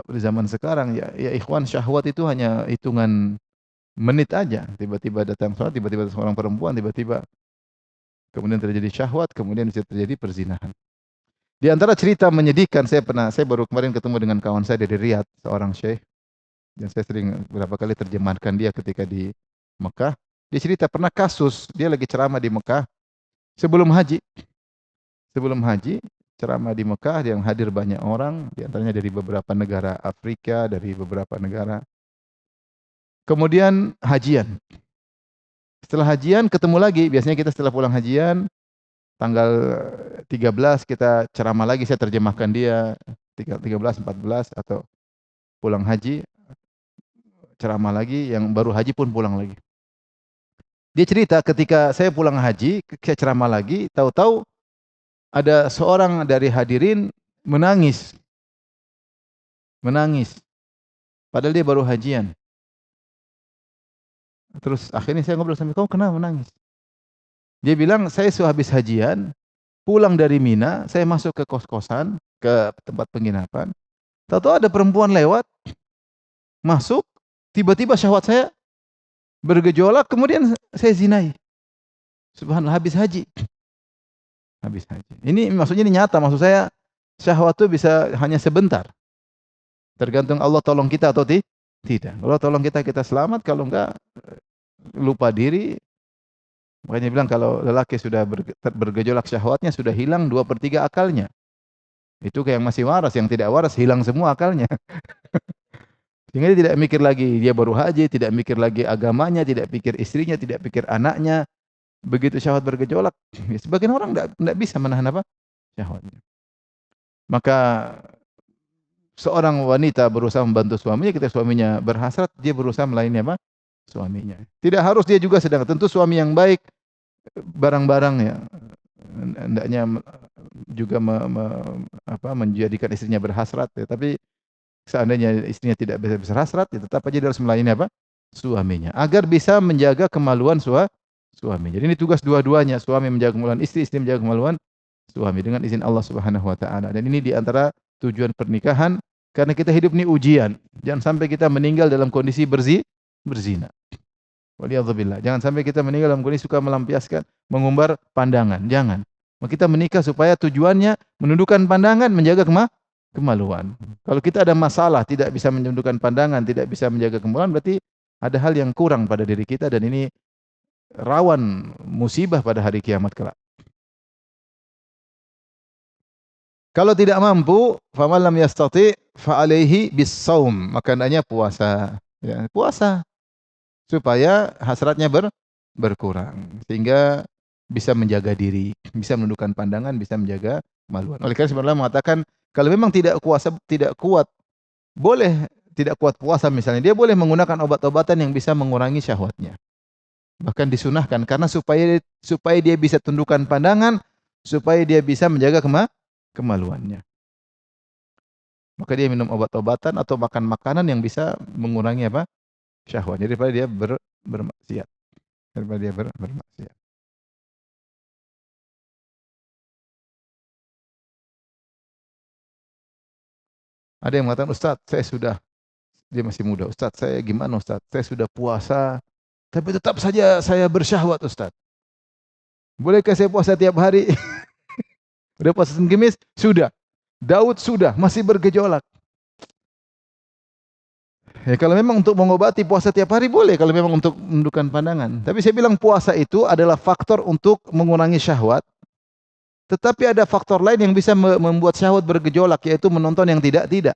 Di zaman sekarang ya ikhwan, syahwat itu hanya hitungan menit aja. Tiba-tiba datang salat, tiba-tiba seorang perempuan, tiba-tiba kemudian terjadi syahwat, kemudian bisa terjadi perzinahan. Di antara cerita menyedihkan, saya baru kemarin ketemu dengan kawan saya dari Riyadh, seorang syekh, dan saya sering beberapa kali terjemahkan dia ketika di Mekah. Dia cerita pernah kasus, dia lagi ceramah di Mekah sebelum haji. Sebelum haji, ceramah di Mekah yang hadir banyak orang, di antaranya dari beberapa negara Afrika, dari beberapa negara. Kemudian hajian. Setelah hajian ketemu lagi, biasanya kita setelah pulang hajian tanggal 13 kita ceramah lagi, saya terjemahkan dia 13, 14 atau pulang haji ceramah lagi, yang baru haji pun pulang lagi. Dia cerita ketika saya pulang haji, saya ceramah lagi, tahu-tahu ada seorang dari hadirin menangis. Menangis. Padahal dia baru hajian. Terus akhirnya saya ngobrol sama, "Kamu kenapa menangis?" Dia bilang, "Saya sehabis hajian, pulang dari Mina, saya masuk ke kos-kosan, ke tempat penginapan. Tahu-tahu ada perempuan lewat, masuk, tiba-tiba syahwat saya bergejolak, kemudian saya zinai. Subhanallah, habis haji." Habis haji. Ini maksudnya ini nyata, maksud saya syahwat itu bisa hanya sebentar. Tergantung Allah tolong kita atau tidak. Allah tolong kita, kita selamat, kalau enggak lupa diri. Makanya bilang kalau lelaki sudah bergejolak syahwatnya, sudah hilang 2/3 akalnya. Itu kayak yang masih waras, yang tidak waras hilang semua akalnya. Sehingga dia tidak mikir lagi dia baru haji, tidak mikir lagi agamanya, tidak pikir istrinya, tidak pikir anaknya. Begitu syahwat bergejolak, ya sebagian orang enggak bisa menahan apa? Syahwatnya. Maka seorang wanita berusaha membantu suaminya, ketika suaminya berhasrat, dia berusaha melayani apa? Suaminya. Tidak harus dia juga sedang, tentu suami yang baik barang-barang ya, hendaknya juga menjadikan istrinya berhasrat ya, tapi seandainya istrinya tidak bisa berhasrat, ya tetap aja dia harus melayani apa? Suaminya, agar bisa menjaga kemaluan suami. Jadi ini tugas dua-duanya, suami menjaga kemaluan istri, istri menjaga kemaluan suami dengan izin Allah Subhanahu wa taala. Dan ini di antara tujuan pernikahan, karena kita hidup ini ujian. Jangan sampai kita meninggal dalam kondisi berzina. Waliyadzubillah. Jangan sampai kita meninggal dalam kondisi suka melampiaskan, mengumbar pandangan. Jangan. Kita menikah supaya tujuannya menundukkan pandangan, menjaga kemaluan. Kalau kita ada masalah, tidak bisa menundukkan pandangan, tidak bisa menjaga kemaluan, berarti ada hal yang kurang pada diri kita, dan ini rawan musibah pada hari kiamat kelak. Kalau tidak mampu, faman lam yastati fa alaihi bis-shaum, maka hendaknya puasa. Ya, puasa. supaya hasratnya berkurang sehingga bisa menjaga diri, bisa menundukkan pandangan, bisa menjaga kemaluan. Oleh karena sebenarnya mengatakan kalau memang tidak kuat, boleh tidak kuat puasa misalnya, dia boleh menggunakan obat-obatan yang bisa mengurangi syahwatnya. Bahkan disunahkan karena supaya dia bisa tundukkan pandangan, supaya dia bisa menjaga kemaluannya. Maka dia minum obat-obatan atau makan makanan yang bisa mengurangi apa? Syahwat. Jadi daripada dia bermaksiat. Daripada dia bermaksiat. Ada yang mengatakan, "Ustaz, saya sudah," dia masih muda, "Ustaz, saya gimana Ustaz? Saya sudah puasa, tapi tetap saja saya bersyahwat Ustaz. Bolehkah saya puasa tiap hari?" Udah puasa Senin Kamis? Sudah. Daud sudah, masih bergejolak. Ya kalau memang untuk mengobati puasa tiap hari boleh, kalau memang untuk menundukkan pandangan. Tapi saya bilang puasa itu adalah faktor untuk mengurangi syahwat, tetapi ada faktor lain yang bisa membuat syahwat bergejolak, yaitu menonton yang tidak-tidak.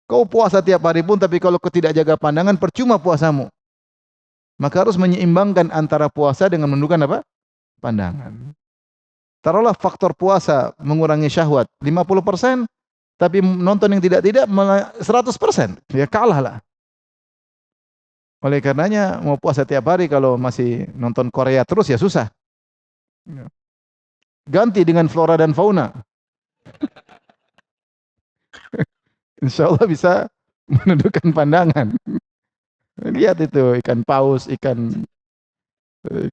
Kau puasa tiap hari pun, tapi kalau kau tidak jaga pandangan, percuma puasamu. Maka harus menyeimbangkan antara puasa dengan menundukkan apa? Pandangan. Taruhlah faktor puasa mengurangi syahwat 50%, tapi nonton yang tidak-tidak malah 100%. Ya kalah lah. Oleh karenanya mau puasa tiap hari kalau masih nonton Korea terus ya susah. Ya. Ganti dengan flora dan fauna. Insya Allah bisa menundukkan pandangan. Lihat itu ikan paus, ikan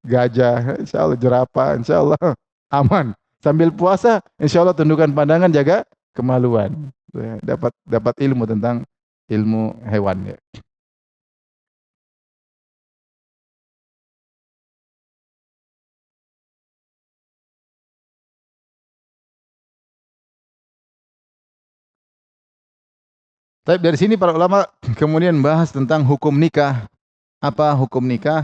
gajah, insya Allah jerapah, insya Allah aman. Sambil puasa, insya Allah tundukkan pandangan, jaga kemaluan. Ya, dapat ilmu tentang ilmu hewan. Ya. Tapi dari sini para ulama kemudian bahas tentang hukum nikah. Apa hukum nikah?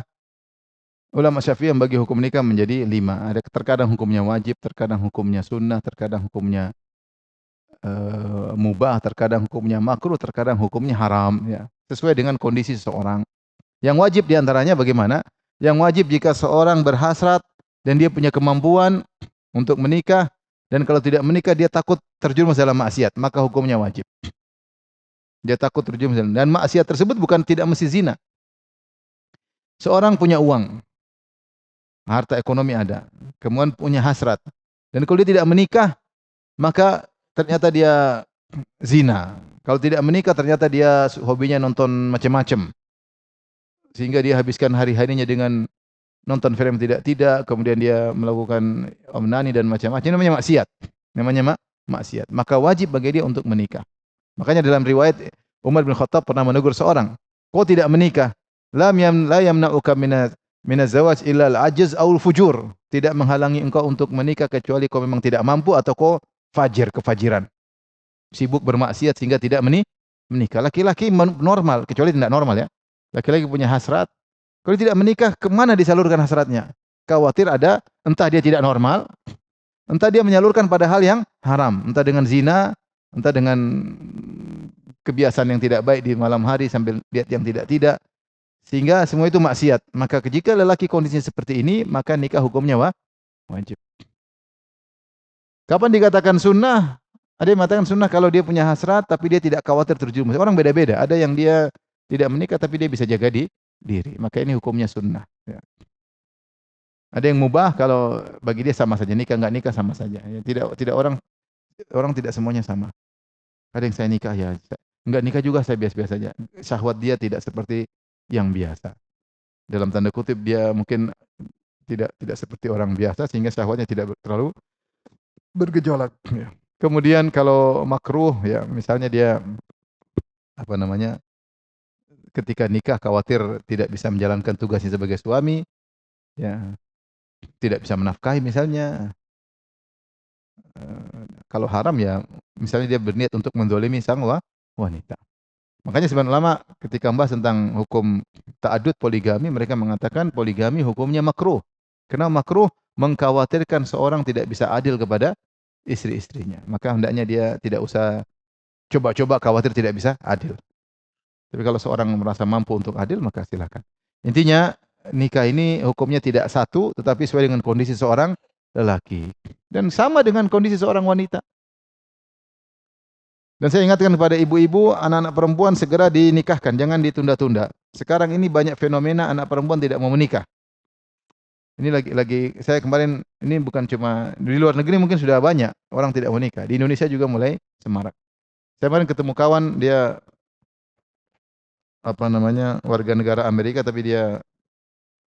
Ulama Syafi'i yang bagi hukum nikah menjadi 5. Ada terkadang hukumnya wajib, terkadang hukumnya sunnah, terkadang hukumnya mubah, terkadang hukumnya makruh, terkadang hukumnya haram. Ya. Sesuai dengan kondisi seseorang. Yang wajib diantaranya bagaimana? Yang wajib jika seorang berhasrat dan dia punya kemampuan untuk menikah, dan kalau tidak menikah dia takut terjerumus dalam maksiat, maka hukumnya wajib. Dia takut terjerumus dalam, dan maksiat tersebut bukan tidak mesti zina. Seorang punya uang, harta ekonomi ada, kemudian punya hasrat. Dan kalau dia tidak menikah, maka ternyata dia zina. Kalau tidak menikah, ternyata dia hobinya nonton macam-macam. Sehingga dia habiskan hari-harinya dengan nonton film tidak-tidak, kemudian dia melakukan onani dan macam-macam. Namanya maksiat. Namanya maksiat. Maka wajib bagi dia untuk menikah. Makanya dalam riwayat Umar bin Khattab pernah menegur seorang, kau tidak menikah, la yamna'uka minaz zawaj illa al-ajz aw al-fujur. Tidak menghalangi engkau untuk menikah kecuali kau memang tidak mampu atau kau fajir, kefajiran. Sibuk bermaksiat sehingga tidak menikah. Laki-laki normal, kecuali tidak normal ya. Laki-laki punya hasrat, kalau tidak menikah kemana disalurkan hasratnya? Khawatir ada, entah dia tidak normal, entah dia menyalurkan pada hal yang haram, entah dengan zina, entah dengan kebiasaan yang tidak baik di malam hari sambil lihat yang tidak-tidak, sehingga semua itu maksiat. Maka jika lelaki kondisinya seperti ini, maka nikah hukumnya wajib. Kapan dikatakan sunnah? Ada yang mengatakan sunnah kalau dia punya hasrat tapi dia tidak khawatir terjerumus. Orang beda-beda. Ada yang dia tidak menikah tapi dia bisa jaga diri. Maka ini hukumnya sunnah. Ya. Ada yang mubah kalau bagi dia sama saja, nikah enggak nikah sama saja. Ya, tidak orang tidak semuanya sama. Ada yang saya nikah ya, enggak nikah juga saya biasa-biasa saja. Syahwat dia tidak seperti yang biasa. Dalam tanda kutip dia mungkin tidak seperti orang biasa sehingga syahwatnya tidak terlalu bergejolak. Ya. Kemudian kalau makruh ya, misalnya dia apa namanya, ketika nikah khawatir tidak bisa menjalankan tugasnya sebagai suami, ya, tidak bisa menafkahi misalnya. Kalau haram ya, misalnya dia berniat untuk mendolimi sang wanita. Makanya sebenarnya ulama ketika membahas tentang hukum ta'adud poligami, mereka mengatakan poligami hukumnya makruh. Kenapa makruh? Mengkhawatirkan seorang tidak bisa adil kepada istri-istrinya. Maka hendaknya dia tidak usah coba-coba khawatir tidak bisa adil. Tapi kalau seorang merasa mampu untuk adil, maka silakan. Intinya nikah ini hukumnya tidak satu, tetapi sesuai dengan kondisi seorang lelaki. Dan sama dengan kondisi seorang wanita. Dan saya ingatkan kepada ibu-ibu, anak-anak perempuan segera dinikahkan, jangan ditunda-tunda. Sekarang ini banyak fenomena anak perempuan tidak mau menikah. Ini lagi saya kemarin, ini bukan cuma di luar negeri, mungkin sudah banyak orang tidak mau nikah. Di Indonesia juga mulai semarak. Saya kemarin ketemu kawan, dia warga negara Amerika, tapi dia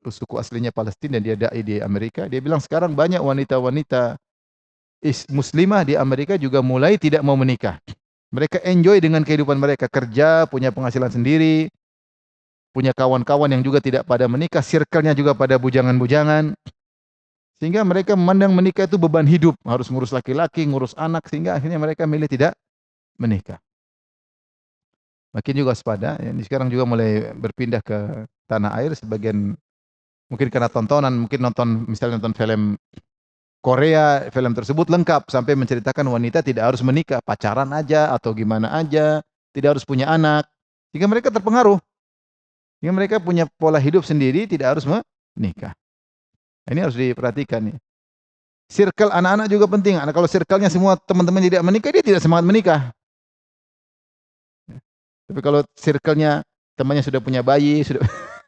suku aslinya Palestina, dia dai di Amerika. Dia bilang sekarang banyak wanita-wanita muslimah di Amerika juga mulai tidak mau menikah. Mereka enjoy dengan kehidupan mereka, kerja, punya penghasilan sendiri, punya kawan-kawan yang juga tidak pada menikah, circle-nya juga pada bujangan-bujangan. Sehingga mereka memandang menikah itu beban hidup, harus ngurus laki-laki, ngurus anak, sehingga akhirnya mereka milih tidak menikah. Makin juga waspada, ini sekarang juga mulai berpindah ke tanah air, sebagian mungkin karena tontonan, mungkin misalnya nonton film Korea, film tersebut lengkap sampai menceritakan wanita tidak harus menikah, pacaran aja atau gimana aja, tidak harus punya anak. Sehingga mereka terpengaruh. Sehingga mereka punya pola hidup sendiri, tidak harus menikah. Ini harus diperhatikan nih. Circle anak-anak juga penting. Kalau circle-nya semua teman-teman tidak menikah, dia tidak semangat menikah. Tapi kalau circle-nya temannya sudah punya bayi, sudah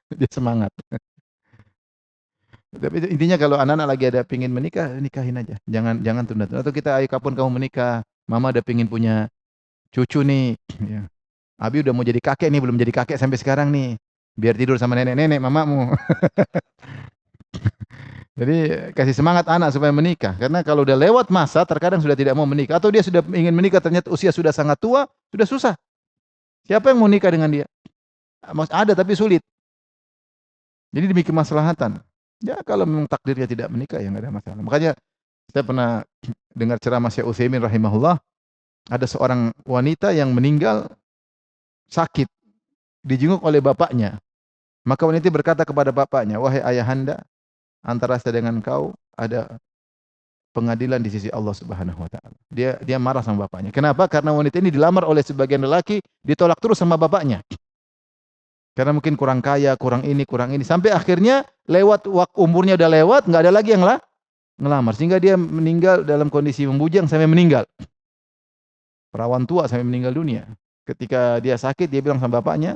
dia semangat. Tapi intinya kalau anak-anak lagi ada pingin menikah, nikahin aja. Jangan tunda-tunda. Atau kita, ayo kapan kamu menikah? Mama ada pingin punya cucu nih. Ya. Abi udah mau jadi kakek nih, belum jadi kakek sampai sekarang nih. Biar tidur sama nenek-nenek mamamu. Jadi kasih semangat anak supaya menikah. Karena kalau udah lewat masa, terkadang sudah tidak mau menikah. Atau dia sudah ingin menikah, ternyata usia sudah sangat tua, sudah susah. Siapa yang mau nikah dengan dia? Ada tapi sulit. Jadi demi kemaslahatan. Ya kalau memang takdirnya tidak menikah, ya nggak ada masalah. Makanya saya pernah dengar ceramah Syekh Utsaimin rahimahullah, ada seorang wanita yang meninggal sakit, dijenguk oleh bapaknya. Maka wanita berkata kepada bapaknya, "Wahai ayahanda, antara saya dengan kau ada pengadilan di sisi Allah Subhanahu wa taala." Dia marah sama bapaknya. Kenapa? Karena wanita ini dilamar oleh sebagian lelaki, ditolak terus sama bapaknya. Karena mungkin kurang kaya, kurang ini, sampai akhirnya umurnya udah lewat, nggak ada lagi yang ngelamar, sehingga dia meninggal dalam kondisi membujang sampai meninggal. Perawan tua sampai meninggal dunia. Ketika dia sakit, dia bilang sama bapaknya,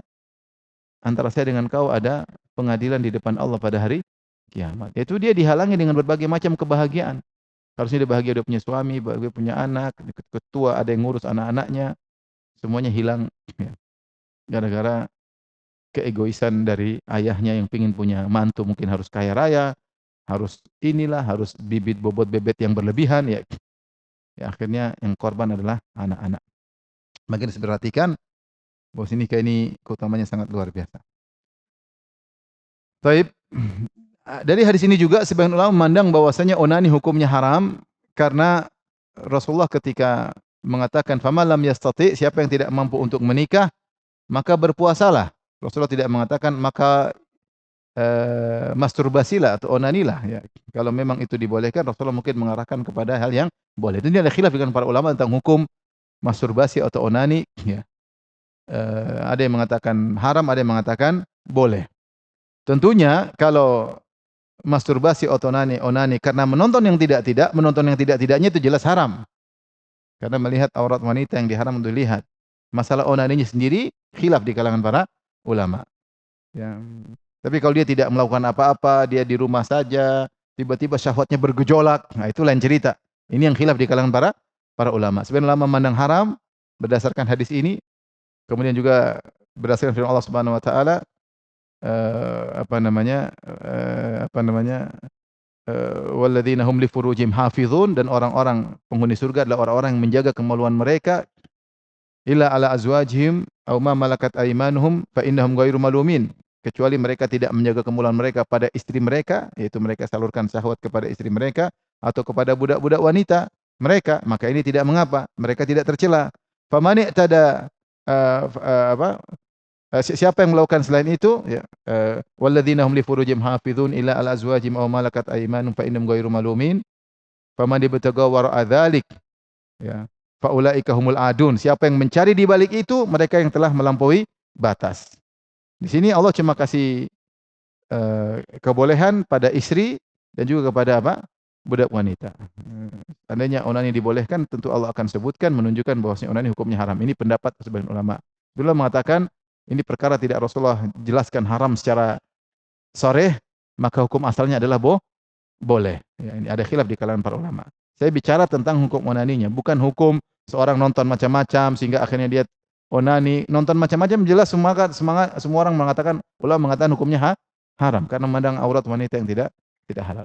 antara saya dengan kau ada pengadilan di depan Allah pada hari kiamat. Itu dia dihalangi dengan berbagai macam kebahagiaan. Harusnya dia bahagia, dia punya suami, dia punya anak, ketua, ada yang ngurus anak-anaknya, semuanya hilang. Gara-gara keegoisan dari ayahnya yang pingin punya mantu, mungkin harus kaya raya, harus bibit bobot bebet yang berlebihan, ya akhirnya yang korban adalah anak-anak. Makin diperhatikan bahwa nikah ini keutamanya sangat luar biasa. Baik, dari hadis ini juga sebagian ulama memandang bahwasanya onani hukumnya haram karena Rasulullah ketika mengatakan famalam yastati, siapa yang tidak mampu untuk menikah maka berpuasalah. Rasulullah tidak mengatakan maka masturbasilah atau onanilah, ya. Kalau memang itu dibolehkan, Rasulullah mungkin mengarahkan kepada hal yang boleh. Ini ada khilaf dengan para ulama tentang hukum masturbasi atau onani, ya. Ada yang mengatakan haram, ada yang mengatakan boleh. Tentunya kalau masturbasi atau onani karena menonton yang tidak-tidaknya itu jelas haram. Karena melihat aurat wanita yang diharam untuk dilihat. Masalah onaninya sendiri khilaf di kalangan para ulama. Ya. Tapi kalau dia tidak melakukan apa-apa, dia di rumah saja, tiba-tiba syahwatnya bergejolak, nah itu lain cerita. Ini yang khilaf di kalangan para ulama. Sebagian ulama memandang haram berdasarkan hadis ini, kemudian juga berdasarkan firman Allah Subhanahu wa taala, walladzina hum li furujihim hafizun, dan orang-orang penghuni surga adalah orang-orang yang menjaga kemaluan mereka, illa ala azwajihim aw ma malakat aymanuhum fa innahum ghairu malumin, kecuali mereka tidak menjaga kemaluan mereka pada istri mereka, yaitu mereka salurkan syahwat kepada istri mereka atau kepada budak-budak wanita mereka, maka ini tidak mengapa, mereka tidak tercela. Famani tada siapa yang melakukan selain itu, ya, walladzina hum li furujihim hafizun illa ala azwajihim aw malakat aymanuhum fa innahum ghairu malumin faman ibtagha wara'a dzalik, ya, faulaika humul adun. Siapa yang mencari di balik itu, mereka yang telah melampaui batas. Di sini Allah cuma kasih kebolehan pada istri dan juga kepada apa? Budak wanita. Seandainya onani dibolehkan, tentu Allah akan sebutkan menunjukkan bahwasanya onani hukumnya haram. Ini pendapat sebagian ulama. Beliau mengatakan ini perkara tidak Rasulullah jelaskan haram secara sharih, maka hukum asalnya adalah boleh. Ya, ini ada khilaf di kalangan para ulama. Saya bicara tentang hukum onaninya, bukan hukum seorang nonton macam-macam sehingga akhirnya dia onani. Nonton macam-macam jelas semua orang mengatakan, ulama mengatakan hukumnya haram karena memandang aurat wanita yang tidak halal.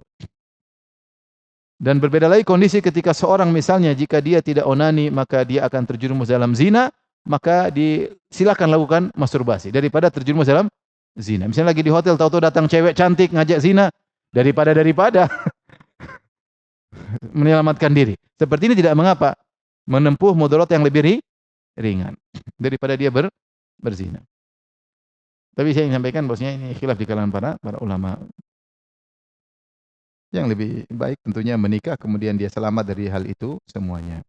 Dan berbeda lagi kondisi ketika seorang misalnya jika dia tidak onani maka dia akan terjerumus dalam zina, maka silakan lakukan masturbasi daripada terjerumus dalam zina. Misalnya lagi di hotel tahu-tahu datang cewek cantik ngajak zina, daripada menyelamatkan diri. Seperti ini tidak mengapa, menempuh mudarat yang lebih ringan daripada dia berzina. Tapi saya ingin sampaikan bahwasanya ini khilaf di kalangan para ulama. Yang lebih baik tentunya menikah kemudian dia selamat dari hal itu semuanya.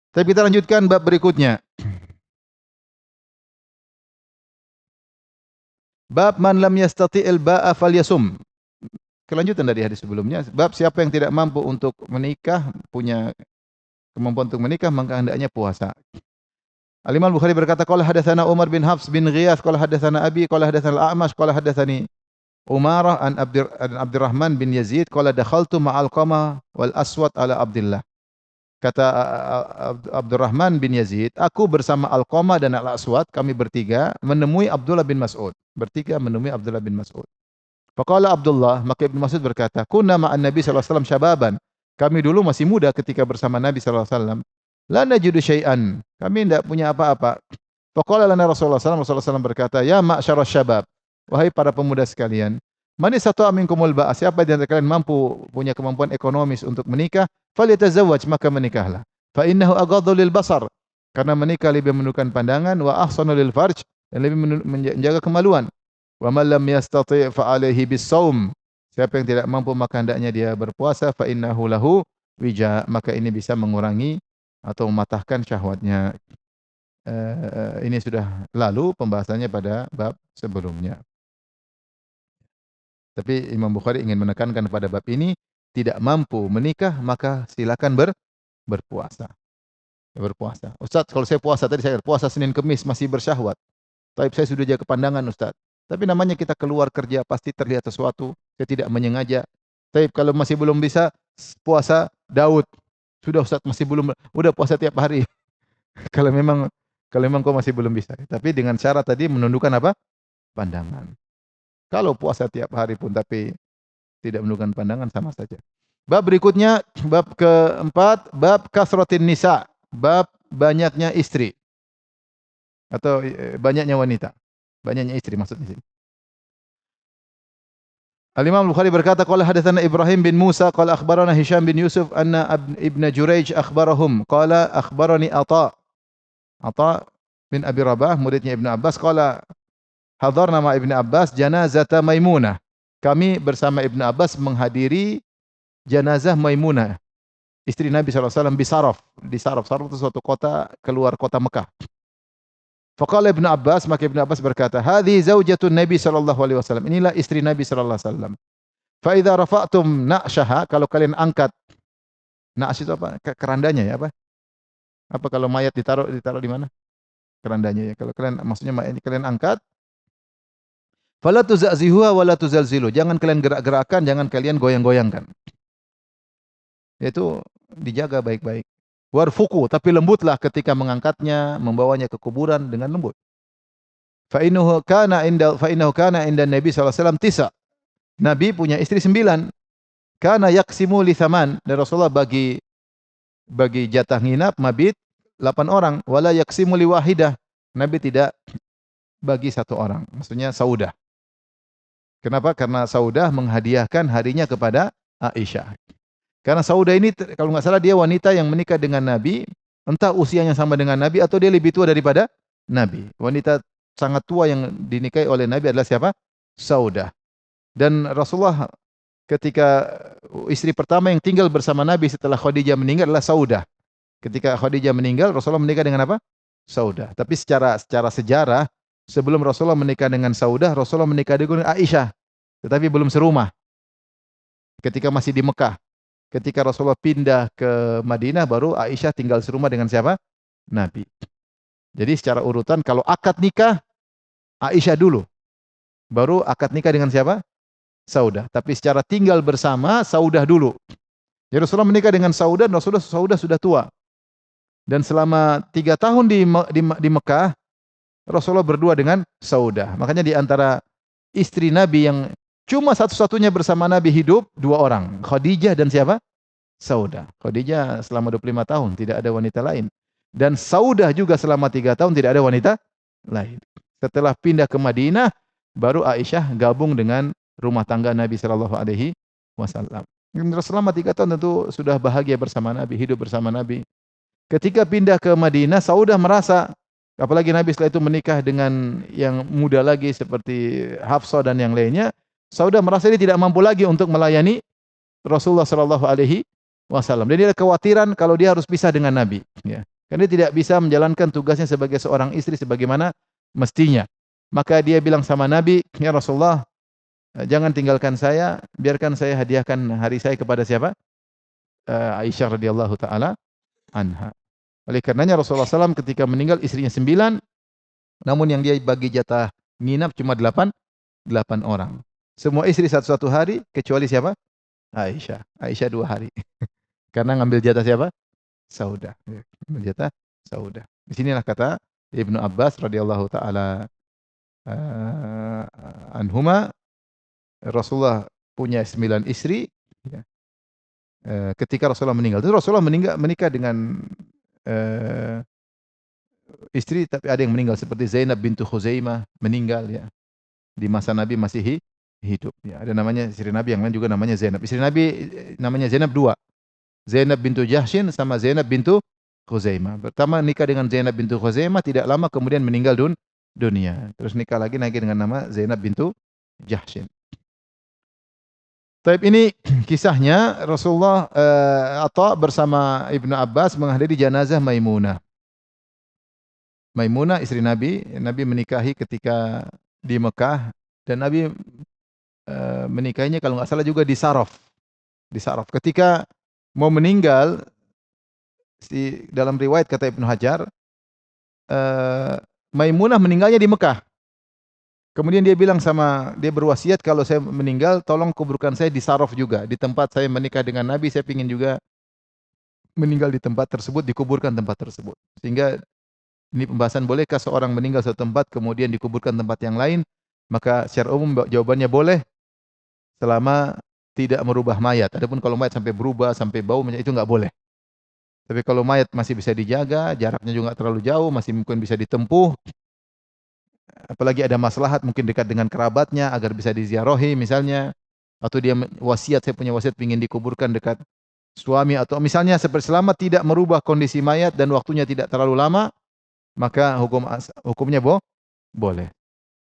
Tapi kita lanjutkan bab berikutnya. Bab man lam yastati'il ba'a falyasum. Kelanjutan dari hadis sebelumnya. Bab siapa yang tidak mampu untuk menikah, punya kemampuan untuk menikah, maka hendaknya puasa. Al-Imam Bukhari berkata, qala hadatsana Umar bin Hafs bin Ghiyath, qala hadatsana Abi, qala hadatsana Al-A'mash, qala hadatsani Umarah an Abdurrahman bin Yazid, qala dakhaltu ma'al Qamah wal Aswad ala Abdullah. Kata Abdurrahman bin Yazid, aku bersama Al-Qamah dan Al-Aswad, kami bertiga menemui Abdullah bin Mas'ud. Bertiga menemui Abdullah bin Mas'ud. Faqala Abdullah, maka Ibnu Mas'ud berkata, kunna ma'an Nabi sallallahu alaihi wasallam syababan. Kami dulu masih muda ketika bersama Nabi sallallahu alaihi wasallam. La najidu syai'an. Kami tidak punya apa-apa. Faqala lana Rasulullah sallallahu alaihi wasallam berkata, ya ma'syarasy syabab, wahai para pemuda sekalian, man istata'a minkumul ba'a, siapa di antara kalian mampu punya kemampuan ekonomis untuk menikah, falyatazawwaj, maka menikahlah. Fa innahu aghaddu lil basar, karena menikah lebih menundukkan pandangan, wa ahsanu lil farj, dan lebih menjaga kemaluan. Wa man lam yastati' fa alaihi bis-shaum, siapa yang tidak mampu maka hendaknya dia berpuasa, fa innahu lahu wija, maka ini bisa mengurangi atau mematahkan syahwatnya. Ini sudah lalu pembahasannya pada bab sebelumnya. Tapi Imam Bukhari ingin menekankan pada bab ini, tidak mampu menikah maka silakan berpuasa. Berpuasa. Ustaz, kalau saya puasa tadi saya puasa Senin Kemis masih bersyahwat. Tapi saya sudah jaga pandangan Ustaz. Tapi namanya kita keluar kerja pasti terlihat sesuatu, saya tidak menyengaja. Tapi kalau masih belum bisa puasa Daud. Sudah Ustaz masih belum, udah puasa tiap hari. kalau memang kau masih belum bisa. Tapi dengan syarat tadi menundukkan apa? Pandangan. Kalau puasa tiap hari pun tapi tidak menundukkan pandangan sama saja. Bab berikutnya, bab keempat, bab kasratin nisa, bab banyaknya istri atau banyaknya wanita. Banyaknya istri maksudnya. Al-Imam Bukhari berkata, qala hadatsana Ibrahim bin Musa qala akhbarana Hisham bin Yusuf anna Ibn Jurayj akhbarahum qala akhbarani Atha bin Abi Rabah muridnya Ibnu Abbas qala hadarna ma Ibnu Abbas janazata Maimunah. Kami bersama Ibnu Abbas menghadiri jenazah Maimunah, istri Nabi SAW di Saraf. Saraf itu suatu kota keluar kota Mekah. Faqala Ibnu Abbas, maka Ibnu Abbas berkata, hadhi zaujatun Nabi SAW. Inilah istri Nabi SAW. Fa idza rafa'tum na'syaha, kalau kalian angkat, na'sy itu apa? Kerandanya ya apa? Apa kalau mayat ditaruh di mana? Kerandanya ya. Kalau kalian maksudnya mayat ini kalian angkat, fala tuzazzihuha wala tuzalzilu. Jangan kalian gerak-gerakkan, jangan kalian goyang-goyangkan. Yaitu dijaga baik-baik. Warfuku, tapi lembutlah ketika mengangkatnya, membawanya ke kuburan dengan lembut. Fa innahu kana inda Nabi sallallahu alaihi wasallam tisa. Nabi punya istri 9. Kana yaqsimu li thaman, dan Rasulullah bagi jatah nginap mabit 8 orang, wala yaqsimu li wahidah. Nabi tidak bagi 1 orang, maksudnya Saudah. Kenapa? Karena Saudah menghadiahkan harinya kepada Aisyah. Karena Saudah ini kalau enggak salah dia wanita yang menikah dengan Nabi, entah usianya sama dengan Nabi atau dia lebih tua daripada Nabi. Wanita sangat tua yang dinikahi oleh Nabi adalah siapa? Saudah. Dan Rasulullah ketika istri pertama yang tinggal bersama Nabi setelah Khadijah meninggal adalah Saudah. Ketika Khadijah meninggal, Rasulullah menikah dengan apa? Saudah. Tapi secara sejarah Sebelum Rasulullah menikah dengan Saudah, Rasulullah menikah dengan Aisyah, tetapi belum serumah ketika masih di Mekah. Ketika Rasulullah pindah ke Madinah, baru Aisyah tinggal serumah dengan siapa? Nabi. Jadi secara urutan kalau akad nikah Aisyah dulu, baru akad nikah dengan siapa? Saudah. Tapi secara tinggal bersama Saudah dulu. Jadi Rasulullah menikah dengan Saudah, dan Saudah sudah tua. Dan selama 3 tahun di Mekah, Rasulullah berdua dengan Saudah. Makanya di antara istri Nabi yang cuma satu-satunya bersama Nabi hidup, 2 orang. Khadijah dan siapa? Saudah. Khadijah selama 25 tahun, tidak ada wanita lain. Dan Saudah juga selama 3 tahun tidak ada wanita lain. Setelah pindah ke Madinah, baru Aisyah gabung dengan rumah tangga Nabi sallallahu alaihi wasallam. Selama 3 tahun tentu sudah bahagia bersama Nabi, hidup bersama Nabi. Ketika pindah ke Madinah, Saudah merasa, apalagi Nabi setelah itu menikah dengan yang muda lagi seperti Hafsah dan yang lainnya, Saudah merasa dia tidak mampu lagi untuk melayani Rasulullah sallallahu alaihi wasallam. Dan dia ada kekhawatiran kalau dia harus pisah dengan Nabi, ya. Karena dia tidak bisa menjalankan tugasnya sebagai seorang istri sebagaimana mestinya. Maka dia bilang sama Nabi, "Ya Rasulullah, jangan tinggalkan saya, biarkan saya hadiahkan hari saya kepada siapa? Aisyah radhiyallahu taala anha." Oleh karenanya Rasulullah SAW ketika meninggal istrinya 9, namun yang dia bagi jatah nginap cuma 8 orang. Semua istri satu-satu hari kecuali siapa? Aisyah. Aisyah 2 hari. Karena ngambil jatah siapa? Saudah. Ngambil jatah Saudah. Di sinilah kata Ibnu Abbas radhiyallahu taala anhuma, Rasulullah punya 9 istri, ya. Ketika Rasulullah meninggal. Itu Rasulullah menikah dengan istri, tapi ada yang meninggal seperti Zainab bintu Khuzaimah meninggal, ya. Di masa Nabi masih hidup, ya. Ada namanya istri Nabi yang lain juga namanya Zainab. Istri Nabi namanya Zainab 2. Zainab bintu Jahsyin sama Zainab bintu Khuzaimah. Pertama nikah dengan Zainab bintu Khuzaimah, tidak lama kemudian meninggal dunia. Terus nikah lagi dengan nama Zainab bintu Jahsyin. Taib ini kisahnya Rasulullah Atha bersama Ibnu Abbas menghadiri janazah Maimunah. Maimunah istri Nabi, Nabi menikahi ketika di Mekah, dan Nabi menikahinya kalau nggak salah juga di Saraf. Di Saraf. Ketika mau meninggal, dalam riwayat kata Ibnu Hajar, Maimunah meninggalnya di Mekah. Kemudian dia berwasiat kalau saya meninggal tolong kuburkan saya di Saraf juga, di tempat saya menikah dengan Nabi, saya ingin juga meninggal di tempat tersebut, dikuburkan tempat tersebut. Sehingga ini pembahasan, bolehkah seorang meninggal satu tempat kemudian dikuburkan tempat yang lain? Maka secara umum jawabannya boleh selama tidak merubah mayat. Adapun kalau mayat sampai berubah, sampai bau, itu enggak boleh. Tapi kalau mayat masih bisa dijaga, jaraknya juga enggak terlalu jauh, masih mungkin bisa ditempuh, apalagi ada maslahat mungkin dekat dengan kerabatnya agar bisa diziarahi misalnya, atau dia wasiat, saya punya wasiat ingin dikuburkan dekat suami, atau misalnya seperti, selama tidak merubah kondisi mayat dan waktunya tidak terlalu lama, maka hukumnya boleh.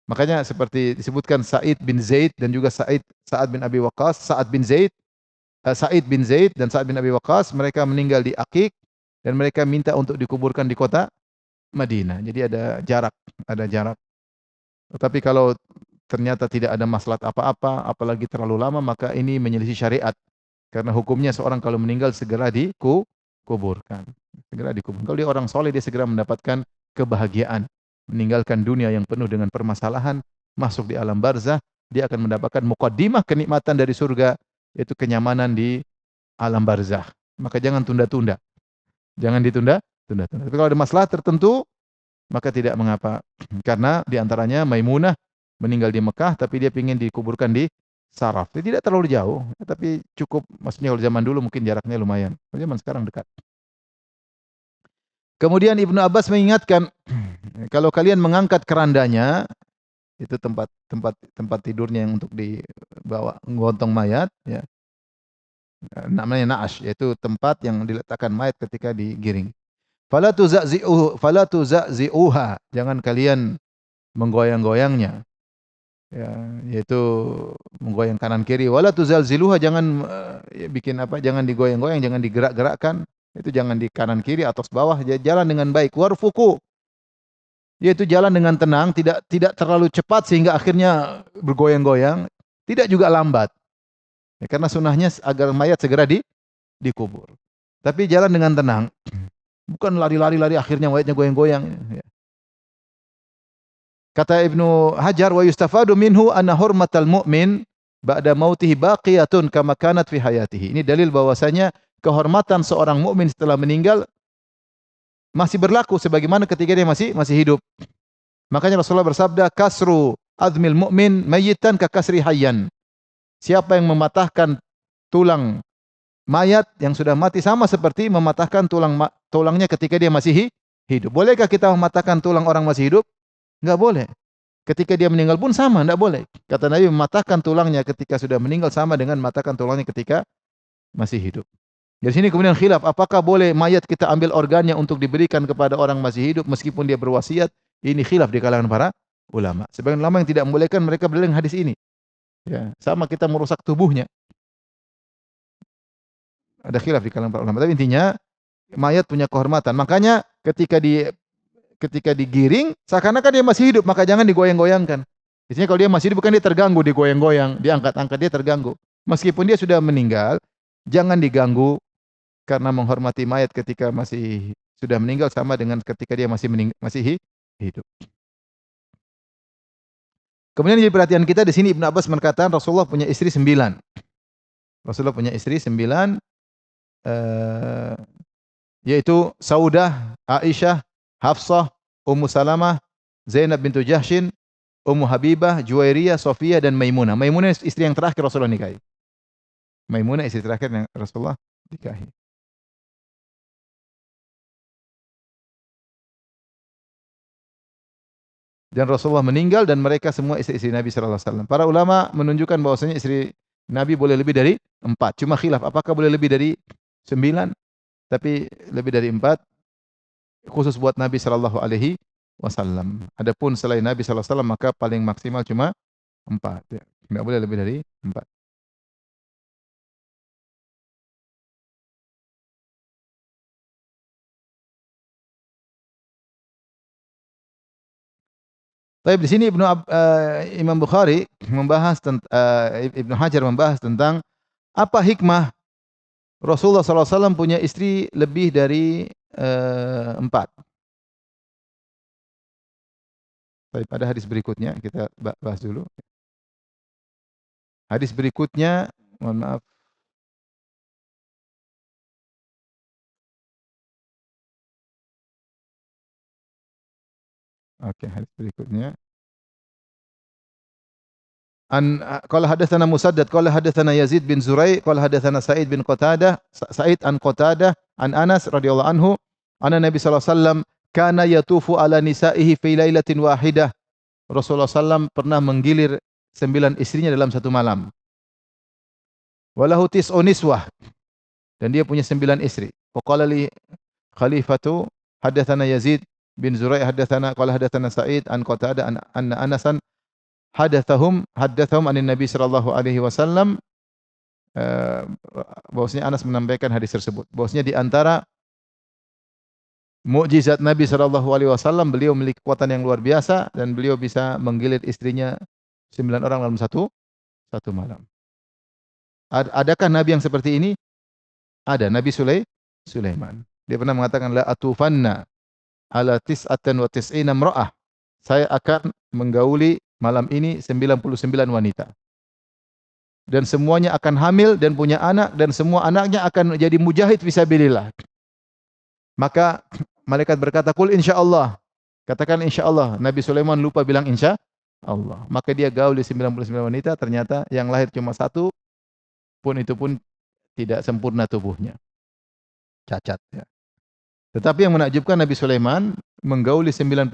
Makanya seperti disebutkan Sa'id bin Zaid dan juga Sa'ad bin Abi Waqqas, Sa'id bin Zaid dan Sa'ad bin Abi Waqqas, mereka meninggal di Aqiq dan mereka minta untuk dikuburkan di kota Madinah. Jadi ada jarak. Tetapi kalau ternyata tidak ada maslahat apa-apa, apalagi terlalu lama, maka ini menyelisih syariat. Karena hukumnya seorang kalau meninggal segera dikuburkan. Kalau dia orang soleh, dia segera mendapatkan kebahagiaan. Meninggalkan dunia yang penuh dengan permasalahan, masuk di alam barzah, dia akan mendapatkan muqaddimah kenikmatan dari surga, yaitu kenyamanan di alam barzah. Maka jangan tunda-tunda. Jangan ditunda-tunda. Tapi kalau ada masalah tertentu, maka tidak mengapa. Karena diantaranya Maimunah meninggal di Mekah, tapi dia ingin dikuburkan di Saraf. Dia tidak terlalu jauh, tapi cukup, maksudnya kalau zaman dulu mungkin jaraknya lumayan. Kalau zaman sekarang dekat. Kemudian Ibnu Abbas mengingatkan, kalau kalian mengangkat kerandanya, itu tempat tidurnya yang untuk dibawa gontong mayat, ya. Namanya na'ash, yaitu tempat yang diletakkan mayat ketika digiring. Fala tuza'zi'uha, jangan kalian menggoyang-goyangnya. Ya, yaitu menggoyang kanan kiri. Wala tuzalziluha, jangan jangan digoyang-goyang, jangan digerak-gerakkan. Itu jangan di kanan kiri, atas bawah, jalan dengan baik. Warfuku, yaitu jalan dengan tenang, tidak terlalu cepat sehingga akhirnya bergoyang-goyang, tidak juga lambat. Ya, karena sunnahnya agar mayat segera dikubur. Tapi jalan dengan tenang, bukan lari-lari akhirnya mayatnya goyang-goyang. Ya. Kata Ibnu Hajar, wa yustafadu minhu anna hurmatal mu'min ba'da mautihi baqiyatun kama kanat fi hayatihi. Ini dalil bahwasanya kehormatan seorang mukmin setelah meninggal masih berlaku sebagaimana ketika dia masih hidup. Makanya Rasulullah bersabda, kasru azmil mu'min mayyitan ka kasri hayyan. Siapa yang mematahkan tulang mayat yang sudah mati sama seperti mematahkan tulangnya ketika dia masih hidup. Bolehkah kita mematahkan tulang orang masih hidup? Enggak boleh. Ketika dia meninggal pun sama, enggak boleh. Kata Nabi, mematahkan tulangnya ketika sudah meninggal sama dengan mematahkan tulangnya ketika masih hidup. Dari sini kemudian khilaf, apakah boleh mayat kita ambil organnya untuk diberikan kepada orang masih hidup meskipun dia berwasiat? Ini khilaf di kalangan para ulama. Sebagian ulama yang tidak membolehkan, mereka berdalil dengan hadis ini. Ya, sama kita merusak tubuhnya. Ada khilaf di kalangan para ulama. Tapi intinya mayat punya kehormatan. Makanya ketika digiring seakan-akan dia masih hidup, maka jangan digoyang-goyangkan. Biasanya kalau dia masih hidup kan dia terganggu, digoyang-goyang, diangkat-angkat, dia terganggu. Meskipun dia sudah meninggal, jangan diganggu karena menghormati mayat ketika masih sudah meninggal sama dengan ketika dia masih hidup. Kemudian jadi perhatian kita di sini Ibnu Abbas berkata Rasulullah punya istri 9. Rasulullah punya istri 9 yaitu Saudah, Aisyah, Hafsah, Ummu Salamah, Zainab bintu Jahsyin, Ummu Habibah, Juwairiyah, Sofiyah dan Maimunah. Maimunah istri yang terakhir Rasulullah nikahi. Maimunah istri terakhir yang Rasulullah nikahi. Dan Rasulullah meninggal dan mereka semua istri-istri Nabi sallallahu alaihi wasallam. Para ulama menunjukkan bahwasanya istri Nabi boleh lebih dari 4. Cuma khilaf apakah boleh lebih dari 9, tapi lebih dari 4 khusus buat Nabi sallallahu alaihi wasallam. Adapun selain Nabi sallallahu alaihi wasallam maka paling maksimal cuma 4 ya. Enggak boleh lebih dari 4. Tapi di sini Imam Bukhari membahas Ibnu Hajar membahas tentang apa hikmah Rasulullah SAW punya istri lebih dari 4. Tapi pada hadis berikutnya kita bahas dulu. Hadis berikutnya, mohon maaf. Oke, hadis berikutnya. Qala hadatsana Musaddad qala hadatsana Yazid bin Zurai qala hadatsana Sa'id bin Qatadah Sa'id an Qatadah an Anas radhiyallahu anhu anna Nabi sallallahu alaihi wasallam kana yatufu ala nisaihi fi lailatin wahidah. Rasulullah SAW pernah menggilir 9 istrinya dalam satu malam. Walahu tis'un niswah dan dia punya 9 istri. Wa qala li khalifatu hadatsana Yazid bin Zurai hadatsana qala hadatsana Sa'id an Qatadah anna Anasan haddatsahum anin Nabi sallallahu alaihi wasallam bahwasanya Anas menyampaikan hadis tersebut. Bahwasanya di antara mukjizat Nabi sallallahu alaihi wasallam beliau memiliki kekuatan yang luar biasa dan beliau bisa menggilir istrinya 9 orang dalam satu malam. Adakah nabi yang seperti ini? Ada, Nabi Sulaiman. Dia pernah mengatakan la atufanna ala tis'atan wa tis'ina imra'ah. Saya akan menggauli malam ini 99 wanita. Dan semuanya akan hamil dan punya anak dan semua anaknya akan jadi mujahid fisabilillah. Maka malaikat berkata, "Qul insyaallah." Katakan insyaallah. Nabi Sulaiman lupa bilang insyaallah. Maka dia gauli 99 wanita, ternyata yang lahir cuma satu pun itu pun tidak sempurna tubuhnya. Cacat ya. Tetapi yang menakjubkan Nabi Sulaiman menggauli 99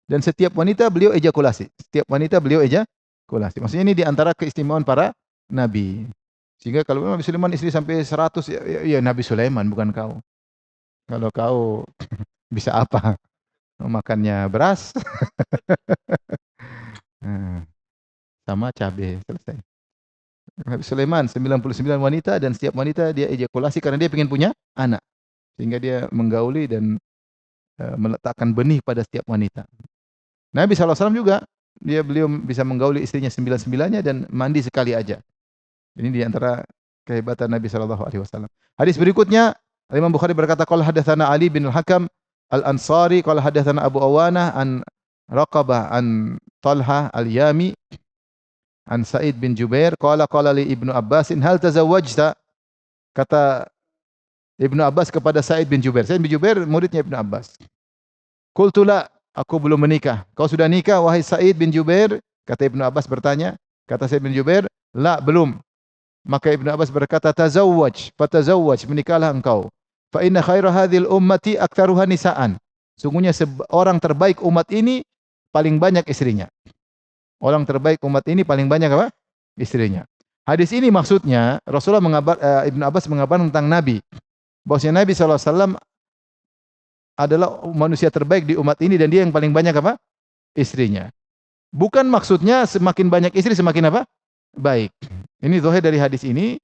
dan setiap wanita beliau ejakulasi. Setiap wanita beliau ejakulasi. Maksudnya ini di antara keistimewaan para nabi. Sehingga kalau Nabi Sulaiman istri sampai 100 ya Nabi Sulaiman bukan kau. Kalau kau bisa apa? Makannya beras sama cabai selesai. Nabi Sulaiman 99 wanita dan setiap wanita dia ejakulasi karena dia ingin punya anak. Sehingga dia menggauli dan meletakkan benih pada setiap wanita. Nabi SAW juga beliau bisa menggauli istrinya sembilan-sembilannya dan mandi sekali aja. Ini di antara kehebatan Nabi SAW. Hadis berikutnya, Imam Bukhari berkata, qala hadatsana Ali bin Al-Hakam Al-Ansari, qala hadatsana Abu Awanah an Raqabah an Talha Al-Yami an Sa'id bin Jubair, qala li Ibnu Abbasin hal tazawwajta? Kata Ibnu Abbas kepada Sa'id bin Jubair. Sa'id bin Jubair muridnya Ibnu Abbas. Qultu la, aku belum menikah. Kau sudah nikah wahai Sa'id bin Jubair? Kata Ibnu Abbas bertanya. Kata Sa'id bin Jubair, la, belum. Maka Ibnu Abbas berkata, tazawwaj, fatazawwaj, menikahlah engkau. Fa inna khaira hadhil ummati aktsaruha nisaan. Sungguhnya orang terbaik umat ini paling banyak istrinya. Orang terbaik umat ini paling banyak apa? Istrinya. Hadis ini maksudnya Rasulullah Ibnu Abbas mengabarkan tentang Nabi. Bahwasanya Nabi SAW adalah manusia terbaik di umat ini dan dia yang paling banyak apa? Istrinya. Bukan maksudnya semakin banyak istri semakin apa? Baik. Ini zahir dari hadis ini.